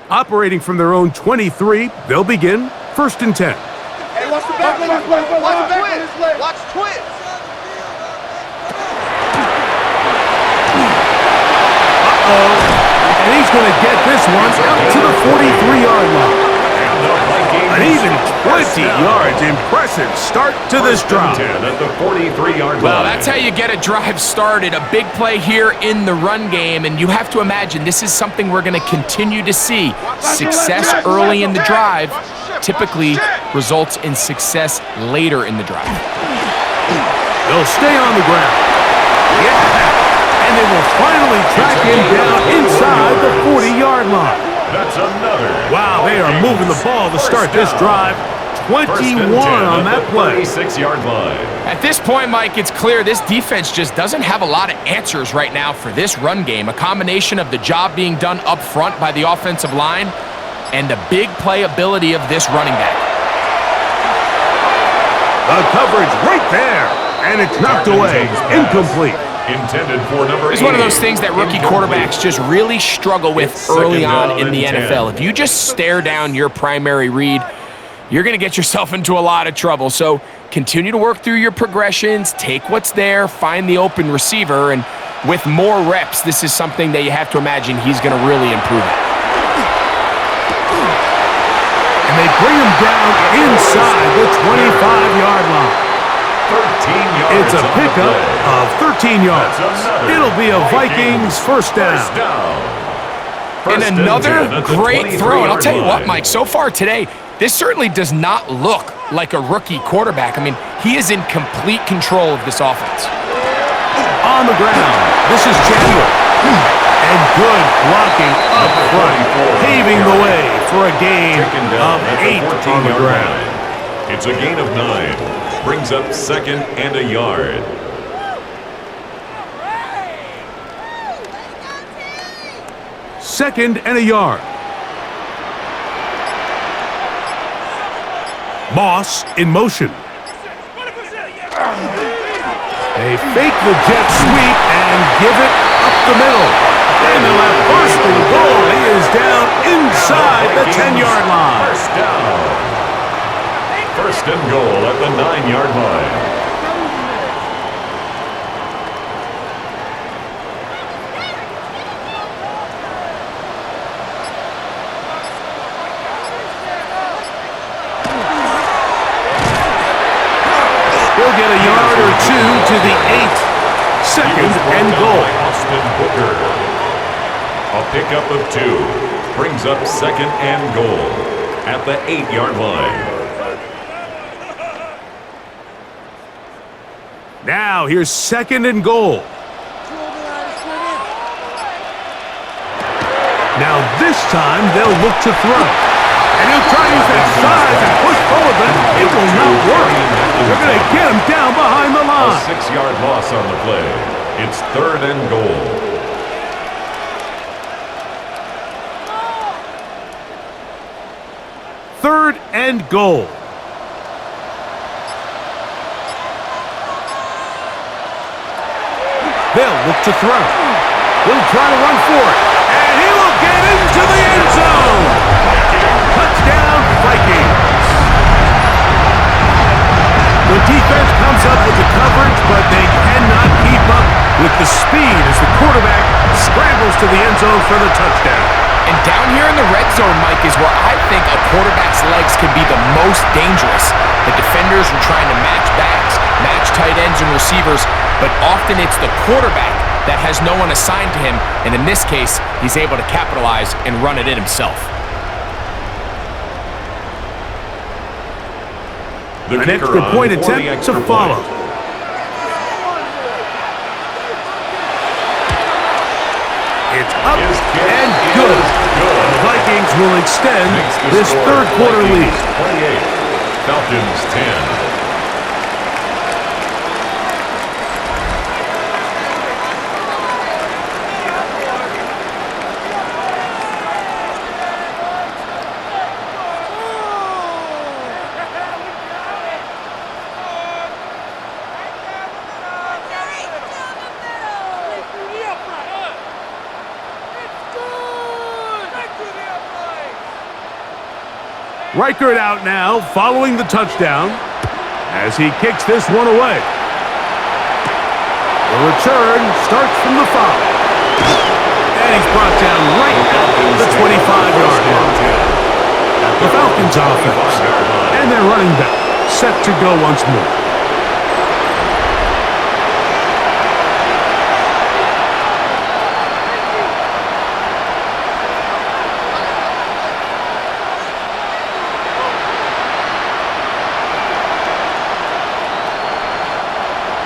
Operating from their own 23, they'll begin first and 10. Hey, watch the back of his leg. Watch twins. Watch twins. And he's going to get this one out to the 43-yard line. An even 20 yards. Impressive start to this drive. At the 43-yard line. Well, that's how you get a drive started. A big play here in the run game, and you have to imagine this is something we're going to continue to see. Success early in the drive typically results in success later in the drive. They'll stay on the ground. Yeah, and they will finally track him down inside the 40-yard line. That's another. Wow, they are moving the ball to start this drive. 21 on that play. 36-yard line. At this point, Mike, it's clear this defense just doesn't have a lot of answers right now for this run game. A combination of the job being done up front by the offensive line and the big playability of this running back. The coverage right there, and it's knocked away. Incomplete. Intended for number 8. It's one of those things that rookie quarterbacks just really struggle with early on in the NFL. If you just stare down your primary read, you're going to get yourself into a lot of trouble. So continue to work through your progressions, take what's there, find the open receiver, and with more reps, this is something that you have to imagine he's going to really improve at. And they bring him down inside the 25-yard line. 13 yards. It's a pickup of 13 yards. It'll be a Vikings first down. And another great throw. And I'll tell you what, Mike, so far today, this certainly does not look like a rookie quarterback. I mean, he is in complete control of this offense. On the ground, this is January. And good blocking up front, paving the way for a gain of 8 on the ground. It's a gain of 9. Brings up 2nd and a yard. Second and a yard. Moss in motion. They fake the jet sweep and give it up the middle. And they'll have first and goal. He is down inside the 10-yard line. First down. First and goal at the 9-yard line. He'll get a yard or two to the 8. Second and goal. Austin Booker. A pickup of 2. Brings up 2nd and goal at the 8-yard line. Now here's second and goal. Now this time they'll look to throw. And he'll try to use that size and push forward, but it will not work. They're going to get him down behind the line. A 6-yard loss on the play. It's 3rd and goal. Third and goal. They'll look to throw. He'll try to run for it. And he will get into the end zone. Touchdown, Vikings. The defense comes up with the coverage, but they cannot keep up with the speed as the quarterback scrambles to the end zone for the touchdown. And down here in the red zone, Mike, is where I think a quarterback's legs can be the most dangerous. The defenders are trying to match backs, match tight ends and receivers, but often it's the quarterback that has no one assigned to him, and in this case, he's able to capitalize and run it in himself. An extra point attempt to follow. It's up and good. The Vikings will extend this third quarter lead. 28, Falcons 10. Reichert out now, following the touchdown, as he kicks this one away. The return starts from the 5. And he's brought down right at the 25-yard line. The Falcons offense and their running back set to go once more.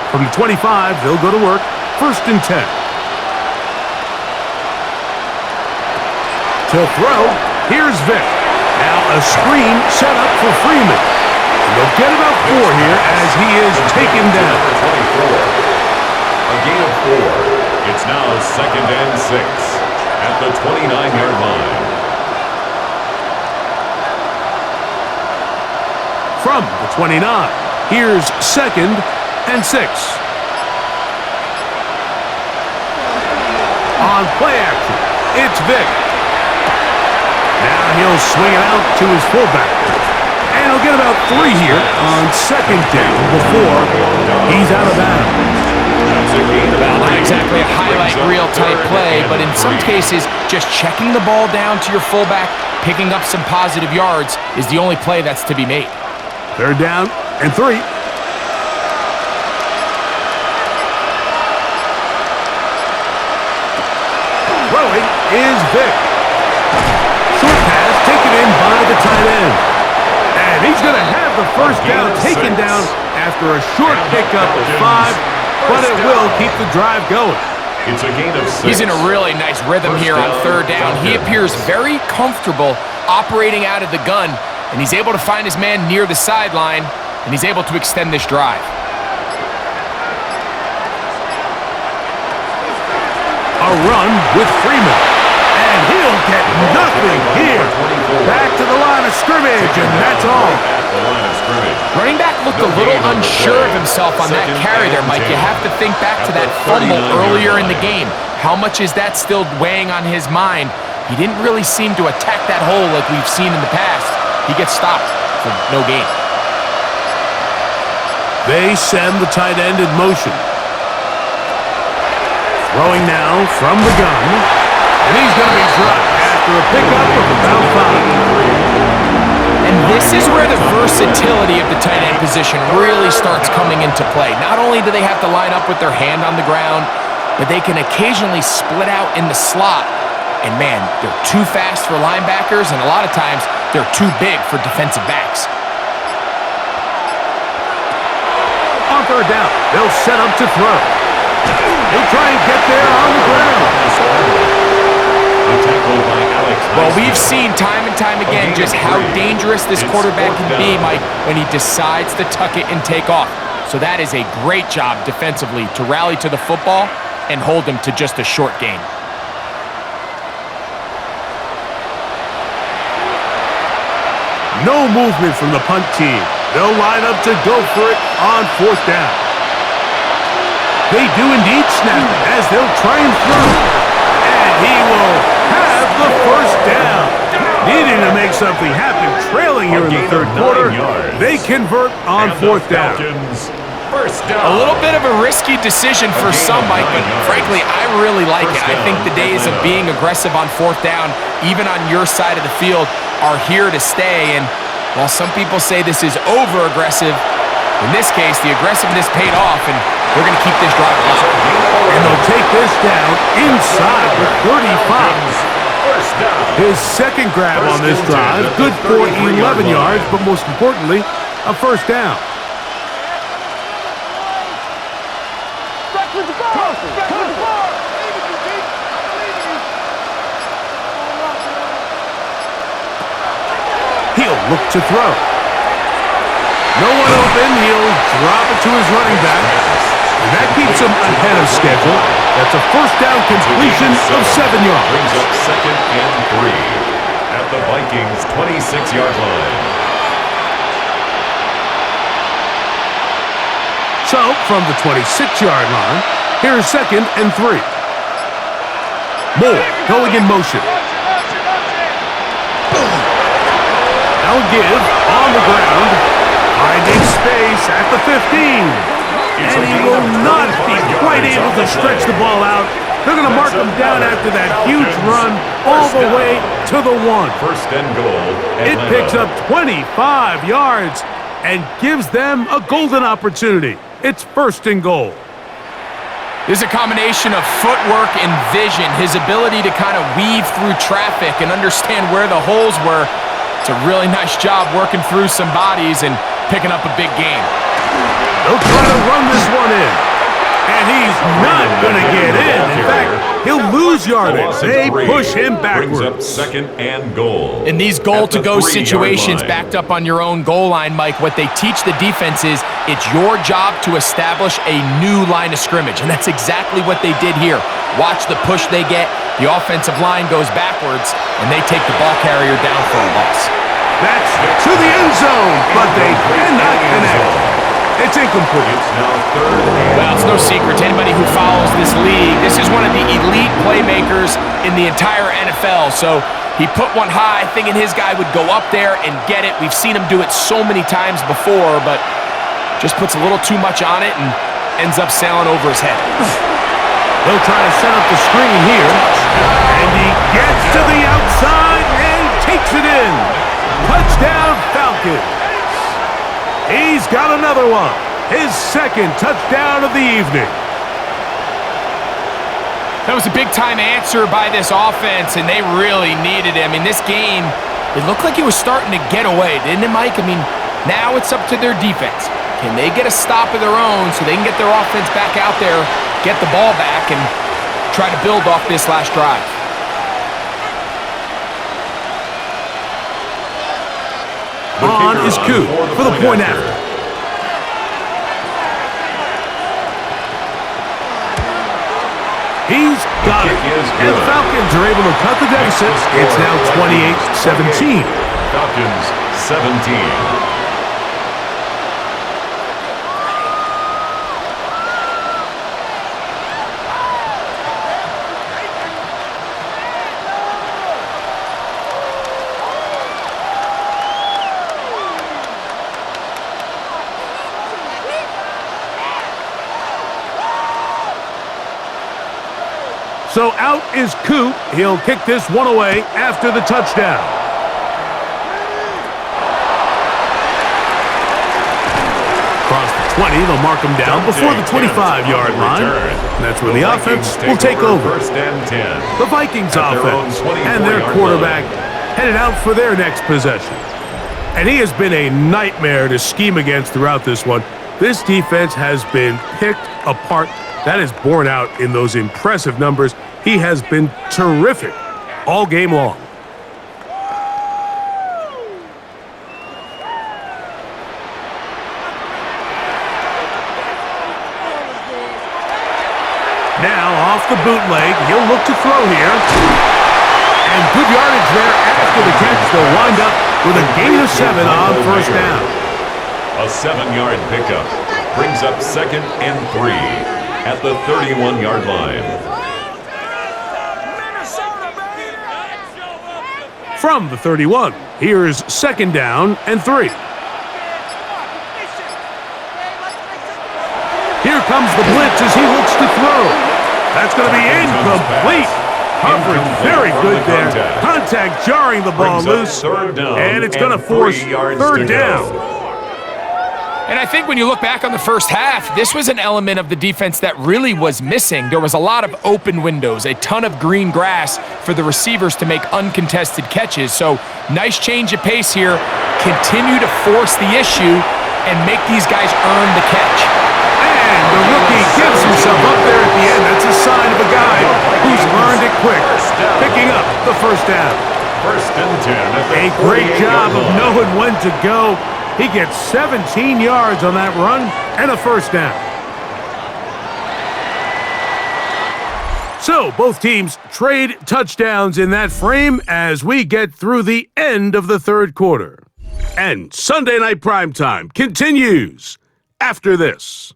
From the 25, they'll go to work. First and 10. To throw, here's Vick. Now a screen set up for Freeman. And they'll get about 4 here as he is taken down. 24. A gain of 4. It's now 2nd and 6 at the 29-yard line. From the 29, here's 2nd and 6. On play action, it's Vick. Now he'll swing it out to his fullback. And he'll get about 3 here on 2nd down before he's out of bounds. Well, not exactly a high some cases, just checking the ball down to your fullback, picking up some positive yards is the only play that's to be made. 3rd down and 3. Throwing is Vic. Short pass taken in by the tight end. And he's going to have the first down taken down after a short pickup of 5, but it will keep the drive going. It's a gain of 6. He's in a really nice rhythm here on 3rd down. He appears very comfortable operating out of the gun, and he's able to find his man near the sideline, and he's able to extend this drive. A run with Freeman, and he'll get nothing here. Back to the line of scrimmage, and that's all. Running back looked a little unsure of himself on that carry there, Mike. You have to think back to that fumble earlier in the game. How much is that still weighing on his mind? He didn't really seem to attack that hole like we've seen in the past. He gets stopped for no gain. They send the tight end in motion. Throwing now from the gun, and he's going to be dropped after a pickup of about 5. And this is where the versatility of the tight end position really starts coming into play. Not only do they have to line up with their hand on the ground, but they can occasionally split out in the slot. And man, they're too fast for linebackers, and a lot of times they're too big for defensive backs. On 3rd down, they'll set up to throw. He'll try and get there on the ground. Well, we've seen time and time again just how dangerous this quarterback can be, Mike, when he decides to tuck it and take off. So that is a great job defensively to rally to the football and hold him to just a short gain. No movement from the punt team. They'll line up to go for it on 4th down. They do indeed snap it as they'll try and throw. And he will have the first down. Needing to make something happen, trailing here in the 3rd quarter. They convert on 4th down. A little bit of a risky decision for some, Mike, but frankly, I really like it. I think the days of being aggressive on 4th down, even on your side of the field, are here to stay. And while some people say this is over-aggressive, in this case, the aggressiveness paid off, and they're going to keep this drive alive. And they'll take this down inside the 35. His second grab on this drive, good for 11 yards, but most importantly, a first down. He'll look to throw. No one open, he'll drop it to his running back. And that keeps him ahead of schedule. That's a first down completion of 7 yards. Brings up 2nd and 3 at the Vikings' 26-yard line. So, from the 26-yard line, here's 2nd and 3. Moore going in motion. They'll give on the ground. Finding space at the 15. And he will not be quite able to stretch the ball out. They're going to mark him down after that huge run all the way to the 1. First and goal. It picks up 25 yards and gives them a golden opportunity. It's 1st and goal. There's a combination of footwork and vision, his ability to kind of weave through traffic and understand where the holes were. It's a really nice job working through some bodies and picking up a big gain. They'll try to run this one in. And he's not going to get in. In fact, he'll lose yardage. They push him backwards. Brings up 2nd and goal. In these goal-to-go situations backed up on your own goal line, Mike, what they teach the defense is it's your job to establish a new line of scrimmage, and that's exactly what they did here. Watch the push they get. The offensive line goes backwards, and they take the ball carrier down for a loss. That's to the end zone, but they cannot connect. It's incomplete. It's now 3rd and Well, it's no secret to anybody who follows this league. This is one of the elite playmakers in the entire NFL. So he put one high, thinking his guy would go up there and get it. We've seen him do it so many times before, but just puts a little too much on it and ends up sailing over his head. They'll try to set up the screen here. And he gets to the outside and takes it in. Touchdown, Falcons. He's got another one. His second touchdown of the evening. That was a big-time answer by this offense, and they really needed it. I mean, this game, it looked like it was starting to get away, didn't it, Mike? I mean, now it's up to their defense. Can they get a stop of their own so they can get their offense back out there, get the ball back, and try to build off this last drive? On is Coop for the point after. He's got it. And the Falcons are able to cut the deficit. It's now 28-17. Falcons 17. So out is Coop. He'll kick this one away after the touchdown. Across the 20, they'll mark him down before the 25-yard line. And that's where the offense will take over. First and 10. The Vikings offense and their quarterback headed out for their next possession. And he has been a nightmare to scheme against throughout this one. This defense has been picked apart. That is borne out in those impressive numbers. He has been terrific all game long. Now off the bootleg, he'll look to throw here. And good yardage there after the catch. They'll wind up with a gain of 7 on first down. A 7-yard pickup brings up 2nd and 3 at the 31-yard line. From the 31, here's 2nd down and 3. Here comes the blitz as he looks to throw. That's going to be incomplete. Coverage very good there. Contact jarring the ball loose. And it's going to force 3rd down. And I think when you look back on the first half, this was an element of the defense that really was missing. There was a lot of open windows, a ton of green grass for the receivers to make uncontested catches. So nice change of pace here. Continue to force the issue and make these guys earn the catch. And the rookie gives himself up there at the end. That's a sign of a guy who's learned it quick. Picking up the first down. First and 10. A great job of knowing when to go. He gets 17 yards on that run and a first down. So both teams trade touchdowns in that frame as we get through the end of the third quarter. And Sunday Night Primetime continues after this.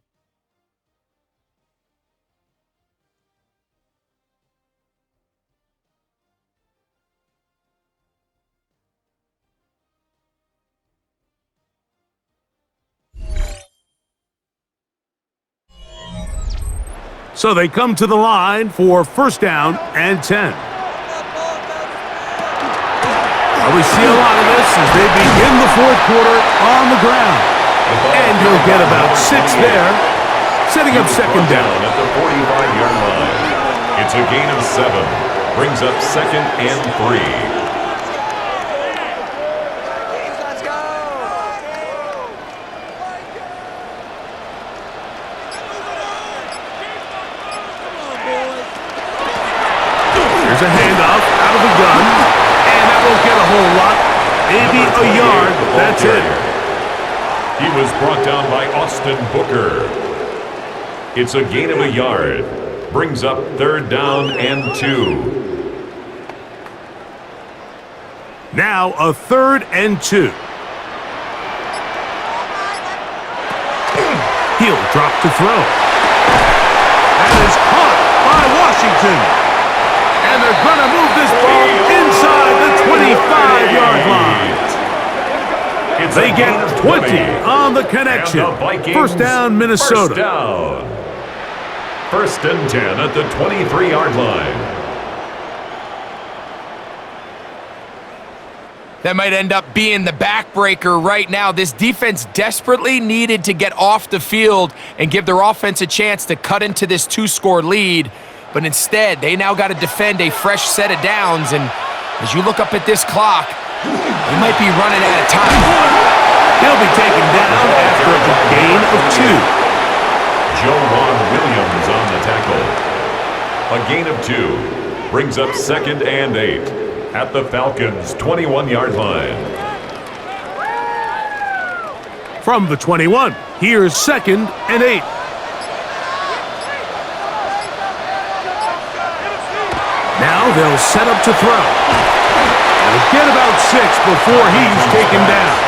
So they come to the line for first down and 10. We see a lot of this as they begin the fourth quarter on the ground. And he'll get about 6 there, setting up second down. At the 45-yard line. It's a gain of 7. Brings up 2nd and 3. There's a handoff out of the gun, and that won't get a whole lot. Maybe a yard, that's it. He was brought down by Austin Booker. It's a gain of a yard. Brings up 3rd down and 2. Now a 3rd and 2. He'll drop to throw. That is caught by Washington. And they're going to move this ball inside the 25-yard line. They get 20 on the connection. First down, Minnesota. First down. First and 10 at the 23-yard line. That might end up being the backbreaker right now. This defense desperately needed to get off the field and give their offense a chance to cut into this 2-score lead. But instead, they now got to defend a fresh set of downs. And as you look up at this clock, they might be running out of time. He'll be taken down after a gain of 2. Joe Williams on the tackle. A gain of 2 brings up 2nd and 8 at the Falcons' 21-yard line. From the 21, here's 2nd and 8. Now they'll set up to throw. They'll get about 6 before he's taken down.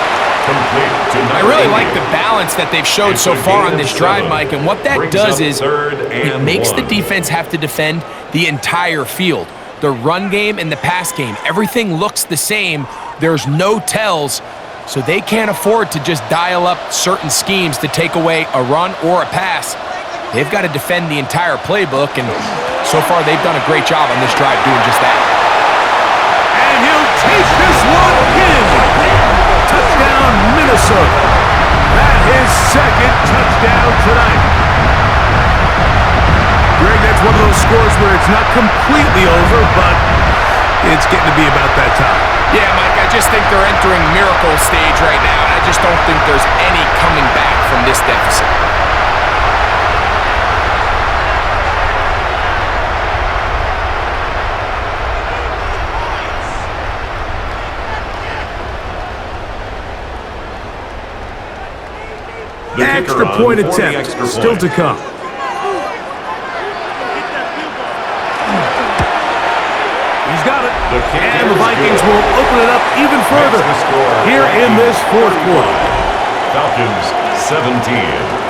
I really like the balance that they've showed so far on this drive, Mike, and what that does is it makes the defense have to defend the entire field. The run game and the pass game, everything looks the same. There's no tells, so they can't afford to just dial up certain schemes to take away a run or a pass. They've got to defend the entire playbook, and so far they've done a great job on this drive doing just that. And he'll take this one in. Touchdown, Minnesota. That is 2nd touchdown tonight. Greg, that's one of those scores where it's not completely over, but it's getting to be about that time. Yeah, Mike, I just think they're entering miracle stage right now, and I just don't think there's any coming back from this deficit. Extra point attempt still to come. He's got it. And the Vikings will open it up even further here in this 4th quarter. Falcons 17.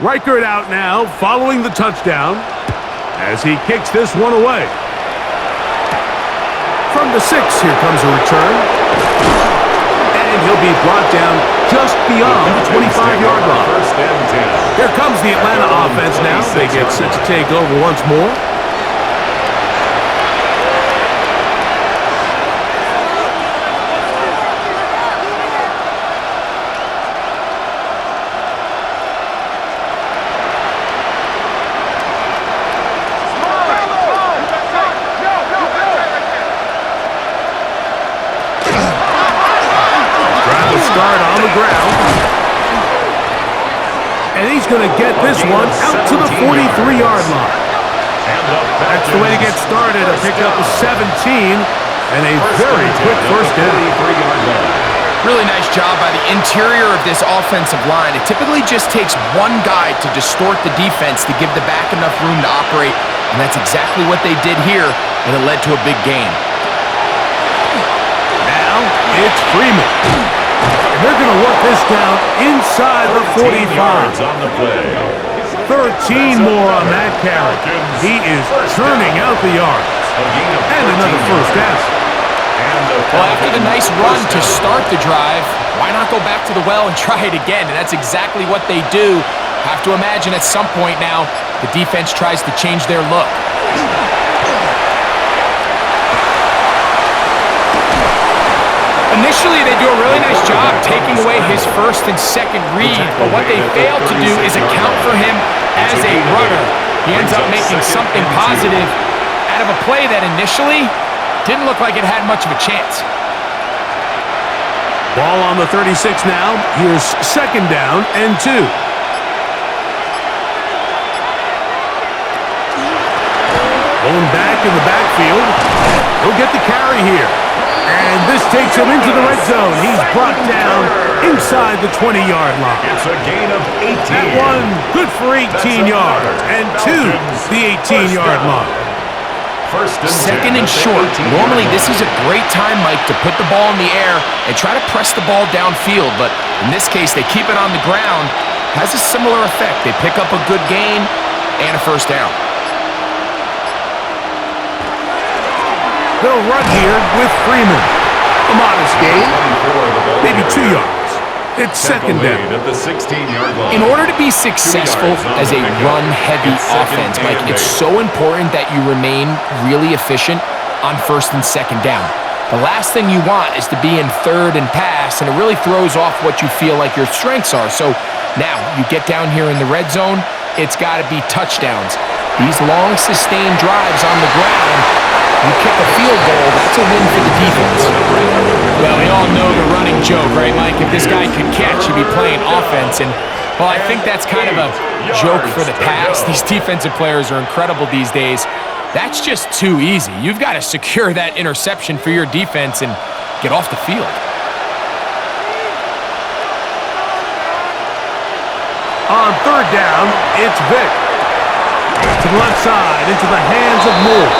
Riker it out now, following the touchdown, as he kicks this one away. From the 6, here comes a return. And he'll be brought down just beyond the 25-yard line. Here comes the Atlanta offense now. They get set to take over once more. Going to get this one out to the 43-yard line. That's the way to get started. A pickup of 17 and a very quick first down. Really nice job by the interior of this offensive line. It typically just takes one guy to distort the defense to give the back enough room to operate, and that's exactly what they did here, and it led to a big gain. Now it's Freeman. They're going to work this down inside the 45. On the play. 13 more on that carry. He is churning out the yards. And another first down. Well, after the nice run to start the drive, why not go back to the well and try it again? And that's exactly what they do. Have to imagine at some point now, the defense tries to change their look. Initially, they do a really nice job taking away his first and second read, but what they fail to do is account for him as a runner. He ends up making something positive out of a play that initially didn't look like it had much of a chance. Ball on the 36 now. Here's 2nd down and 2. Going back in the backfield. He'll get the carry here. And this takes him into the red zone. He's brought down inside the 20-yard line. It's a gain of 18. That one good for 18 yards. And 2 the 18-yard line. 2nd and short. Normally, this is a great time, Mike, to put the ball in the air and try to press the ball downfield. But in this case, they keep it on the ground. Has a similar effect. They pick up a good gain and a first down. They'll run here with Freeman. A modest gain, maybe 2 yards. It's second down. At the 16-yard line. In order to be successful as a run-heavy offense, Mike, it's so important that you remain really efficient on first and second down. The last thing you want is to be in third and pass, and it really throws off what you feel like your strengths are. So now you get down here in the red zone, it's got to be touchdowns. These long, sustained drives on the ground, you kick a field goal, that's a win for the defense. Well, we all know the running joke, right, Mike? If this guy could catch, he'd be playing offense. And, well, I think that's kind of a joke for the past. These defensive players are incredible these days. That's just too easy. You've got to secure that interception for your defense and get off the field. On third down, it's Vic. To the left side, into the hands of Moore.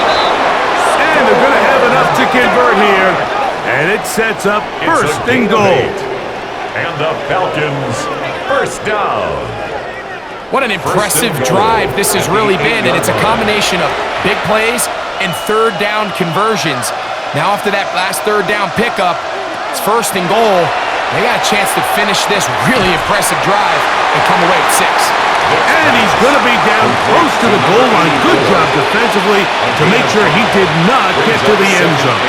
And they're going to have enough to convert here. And it sets up first and goal. And the Falcons, first down. What an impressive drive this has really been, and it's a combination of big plays and third down conversions. Now after that last third down pickup, it's first and goal. They got a chance to finish this really impressive drive and come away with 6. And he's going to be down close to the goal line. Good job defensively to make sure he did not get to the end zone.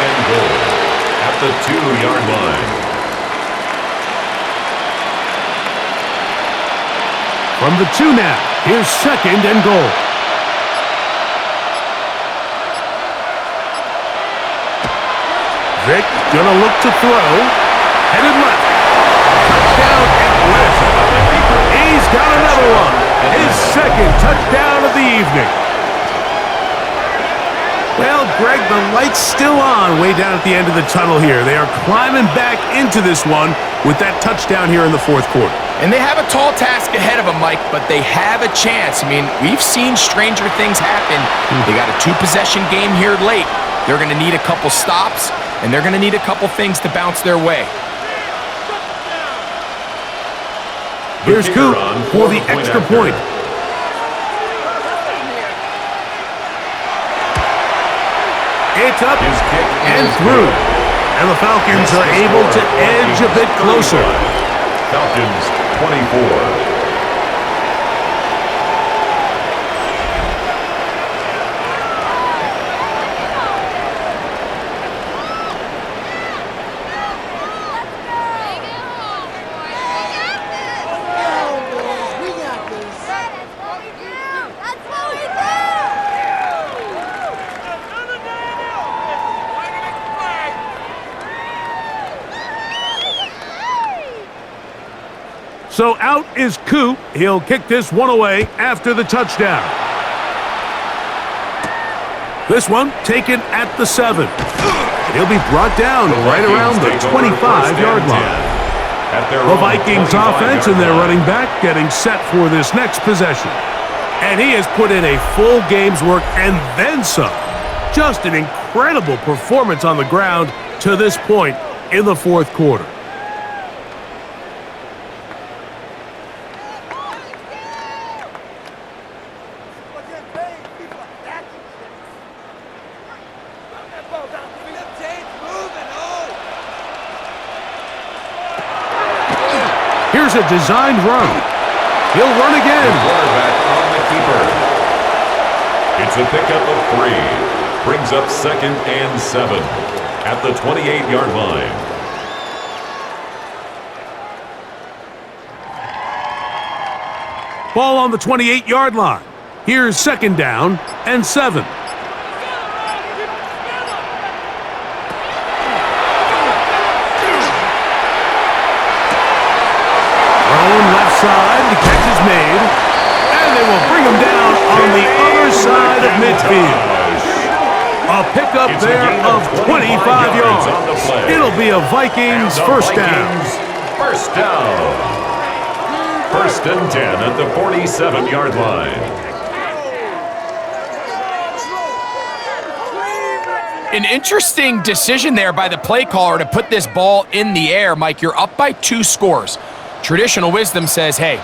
At the 2-yard line. From the 2 now, here's second and goal. Vic gonna look to throw. Headed left. Touchdown Atlanta. He's got another one. His second touchdown of the evening. Well, Greg, the light's still on way down at the end of the tunnel here. They are climbing back into this one with that touchdown here in the fourth quarter. And they have a tall task ahead of them, Mike, but they have a chance. I mean, we've seen stranger things happen. They got a 2-possession game here late. They're going to need a couple stops, and they're going to need a couple things to bounce their way. Here's Coop for the extra point. It's up and through. And the Falcons are able to edge a bit closer. Falcons 24. So out is Coop. He'll kick this one away after the touchdown. This one taken at the 7. He'll be brought down right around the 25-yard line. The Vikings offense and their running back getting set for this next possession. And he has put in a full game's work and then some. Just an incredible performance on the ground to this point in the fourth quarter. Here's a designed run. He'll run again. The quarterback on the keeper. It's a pickup of 3. Brings up second and 7 at the 28-yard line. Ball on the 28-yard line. Here's second down and 7. Left side, the catch is made, and they will bring him down on the other side of midfield. A pickup there of 25 yards. It'll be a Vikings first down. First down. First and 10 at the 47-yard line. An interesting decision there by the play caller to put this ball in the air. Mike, you're up by 2 scores. Traditional wisdom says, hey,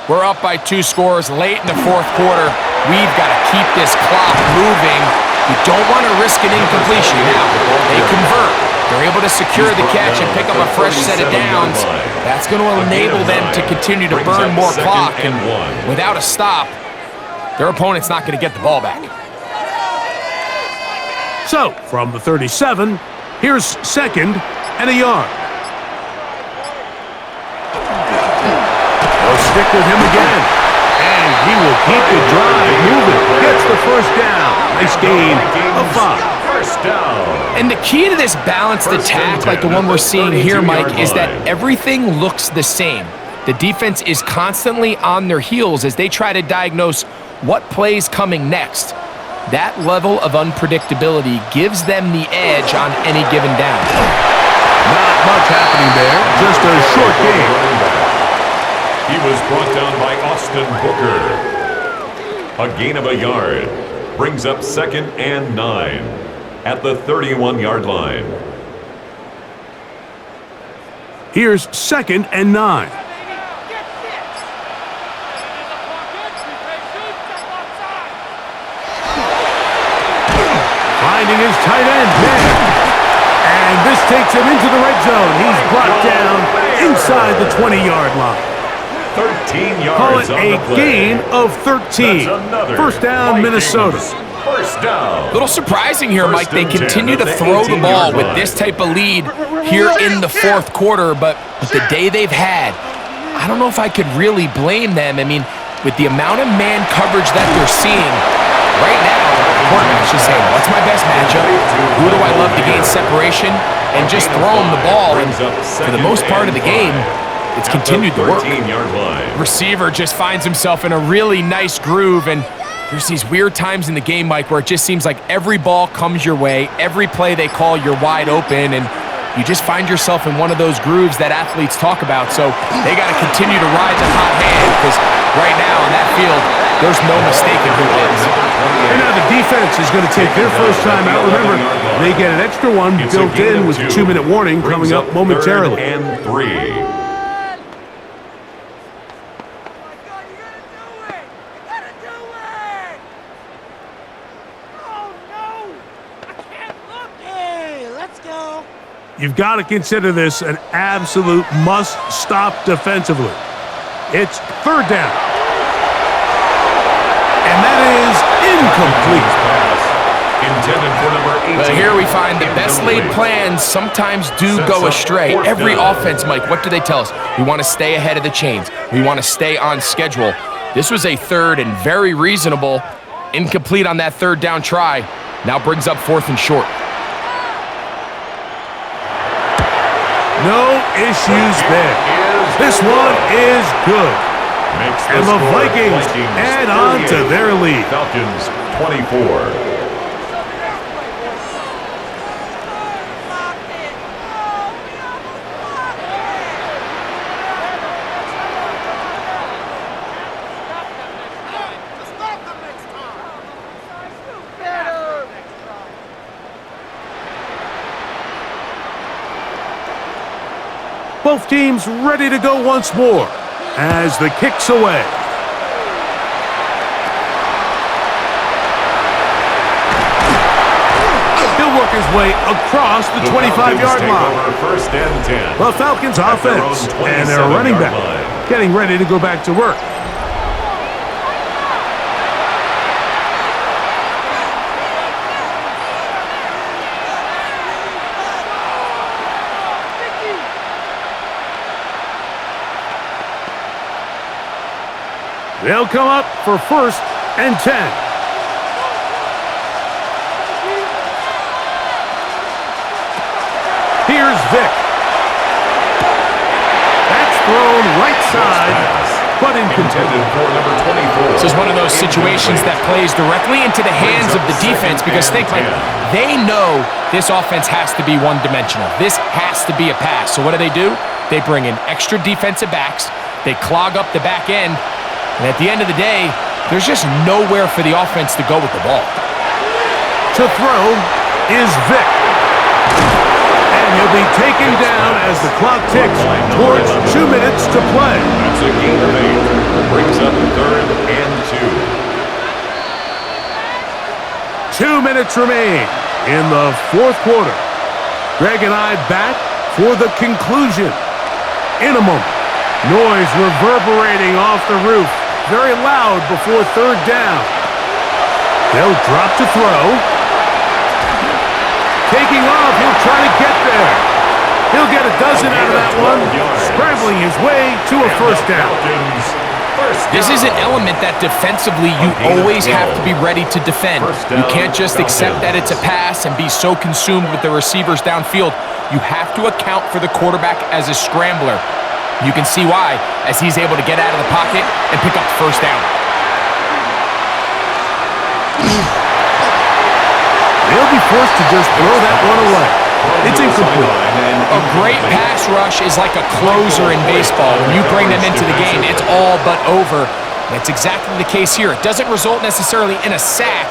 we're up by 2 scores late in the fourth quarter. We've got to keep this clock moving. You don't want to risk an incompletion. Now, they convert. They're able to secure the catch and pick up a fresh set of downs. That's going to enable them to continue to burn more clock. And without a stop, their opponent's not going to get the ball back. So, from the 37, here's second and a yard. They'll stick with him again. And he will keep the drive moving. Gets the first down. Nice gain of 5. First down. And the key to this balanced attack, like the one we're seeing here, Mike, is that everything looks the same. The defense is constantly on their heels as they try to diagnose what play's coming next. That level of unpredictability gives them the edge on any given down. Not much happening there. Just a short game. He was brought down by Austin Booker. A gain of a yard. Brings up second and 9 at the 31-yard line. Here's second and 9. Finding his tight end there. And this takes him into the red zone. He's brought down inside the 20-yard line. 13 Call it yards on a the play. gain of 13. First down, Minnesota. First down. A little surprising here, Mike. They continue to throw the ball with this type of lead here in the fourth quarter, but with the day they've had, I don't know if I could really blame them. I mean, with the amount of man coverage that they're seeing right now, the quarterback's just saying, what's my best matchup? Who do I love to gain separation? And just throw them the ball. And for the most part of the game, it's continued to work. Receiver just finds himself in a really nice groove, and there's these weird times in the game, Mike, where it just seems like every ball comes your way, every play they call, you're wide open, and you just find yourself in one of those grooves that athletes talk about. So they got to continue to ride the hot hand, because right now on that field, there's no mistaking who wins. And now the defense is going to take their first time out. Remember, they get an extra one built in with 2-minute warning coming up momentarily. Third and 3. You've got to consider this an absolute must-stop defensively. It's third down. And that is incomplete. Intended for number 18. But here we find the best laid plans sometimes do go astray. Every offense, Mike, what do they tell us? We want to stay ahead of the chains. We want to stay on schedule. This was a third and very reasonable. Incomplete on that third down try. Now brings up fourth and short. No issues there. This one is good. And the Vikings add on to their lead. Falcons 24. Both teams ready to go once more as the kick's away. He'll work his way across the 25-yard line. First and 10. The Falcons offense and their running back getting ready to go back to work. They'll come up for first and 10. Here's Vic. That's thrown right side, but Intended for number 24. This is one of those situations that plays directly into the hands of the defense, because think, like, they know this offense has to be one-dimensional. This has to be a pass. So what do? They bring in extra defensive backs. They clog up the back end. And at the end of the day, there's just nowhere for the offense to go with the ball. To throw is Vic. And he'll be taken down as the clock ticks towards 2 minutes to play. That's a gain of 8. Brings up third and 2. 2 minutes. minutes remain in the fourth quarter. Greg and I back for the conclusion in a moment. Noise reverberating off the roof. Very loud before third down. They'll drop to throw. Taking off, he'll try to get there. He'll get a dozen out of that one, scrambling his way to a first down. This is an element that defensively you always have to be ready to defend. You can't just accept that it's a pass and be so consumed with the receivers downfield. You have to account for the quarterback as a scrambler. You can see why, as he's able to get out of the pocket and pick up the first down. They'll be forced to just throw that one away. It's incomplete. A great pass rush is like a closer in baseball. When you bring them into the game, it's all but over. That's exactly the case here. It doesn't result necessarily in a sack,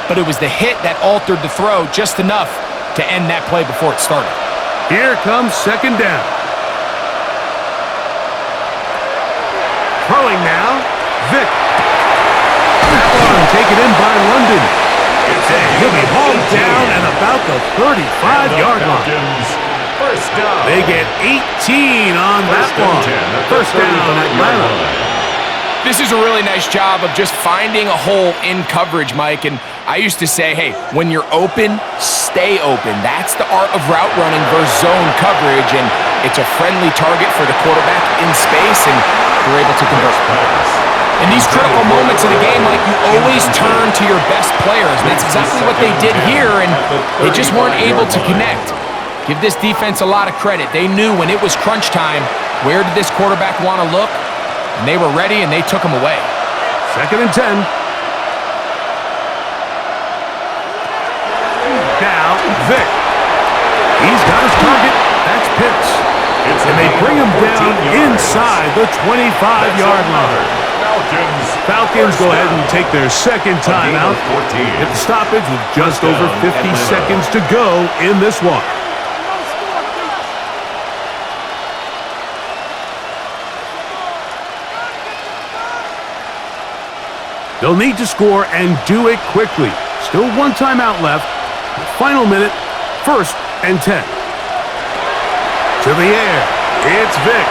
but it was the hit that altered the throw just enough to end that play before it started. Here comes second down. Throwing now, Vic. That one taken in by London. And he'll be hauled down at about the 35-yard line. First down. They get 18 on that one. First down, Atlanta. This is a really nice job of just finding a hole in coverage, Mike. And I used to say, hey, when you're open, stay open. That's the art of route running versus zone coverage. And it's a friendly target for the quarterback in space, and they're able to convert. In these critical moments of the game, like, you always turn to your best players. And that's exactly what they did here, and they just weren't able to connect. Give this defense a lot of credit. They knew when it was crunch time, where did this quarterback want to look? And they were ready, and they took him away. Second and 10. Now, Vic. He's got his target. That's Pitts. And they bring him down inside the 25-yard line. Falcons go ahead and take their second timeout. At the stoppage with just over 50 seconds to go in this one. They'll need to score and do it quickly. Still one timeout left. The final minute, first and 10. To the air, it's Vic.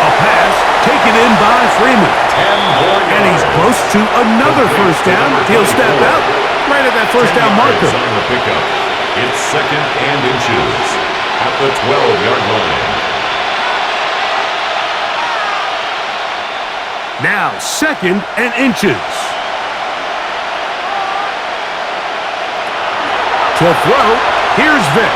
A pass taken in by Freeman. And he's close to another first down. He'll step out right at that first down marker. On the pickup. It's second and inches at the 12-yard line. Now, second and inches. To throw, here's Vic.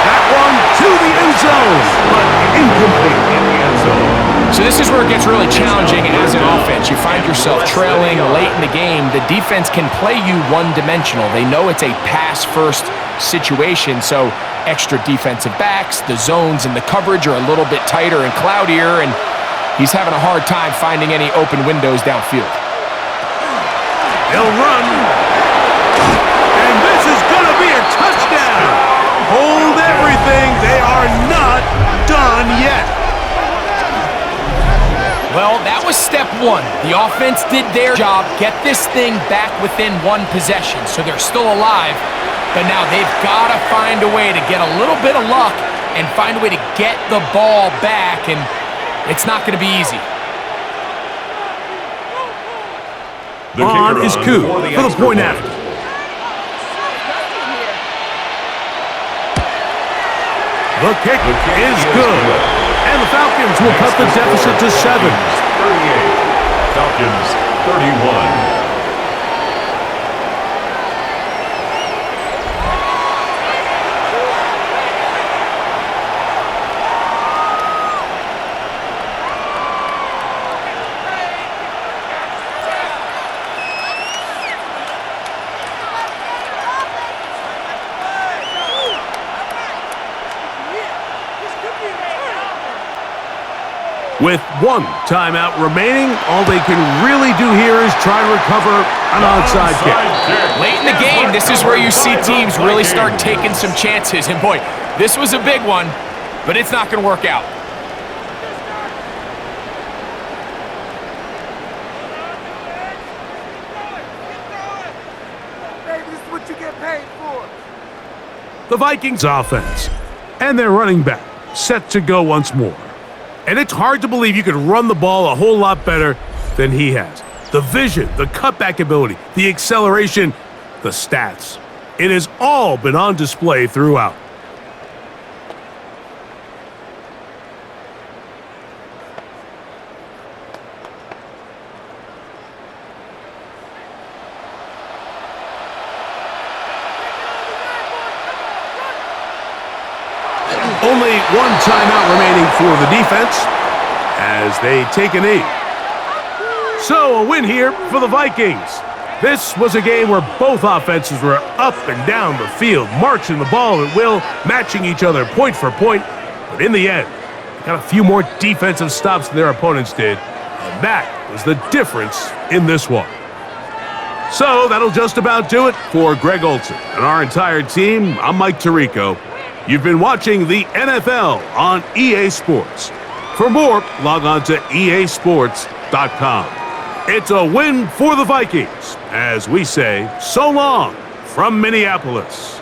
That one to the end zone, but incomplete in the end zone. So this is where it gets really challenging as an offense. You find yourself trailing late in the game. The defense can play you one-dimensional. They know it's a pass-first situation, so extra defensive backs, the zones and the coverage are a little bit tighter and cloudier, and he's having a hard time finding any open windows downfield. They'll run. And this is going to be a touchdown. Hold everything. They are not done yet. Well, that was step one. The offense did their job, get this thing back within one possession, so they're still alive. But now they've got to find a way to get a little bit of luck and find a way to get the ball back, and it's not going to be easy. On is Koo for the point after. The kick is good. And the Falcons will cut the deficit to 7. 38. Falcons 31. With one timeout remaining, all they can really do here is try to recover an onside kick. Late in the game, this is where you see teams really start taking some chances. And boy, this was a big one, but it's not going to work out. the Vikings offense. And their running back set to go once more. And it's hard to believe you could run the ball a whole lot better than he has. The vision, the cutback ability, the acceleration, the stats. It has all been on display throughout. Only one timeout remaining for the defense as they take a knee. So a win here for the Vikings. This was a game where both offenses were up and down the field, marching the ball at will, matching each other point for point. But in the end, they got a few more defensive stops than their opponents did. And that was the difference in this one. So that'll just about do it for Greg Olson and our entire team. I'm Mike Tirico. You've been watching the NFL on EA Sports. For more, log on to easports.com. It's a win for the Vikings, as we say so long from Minneapolis.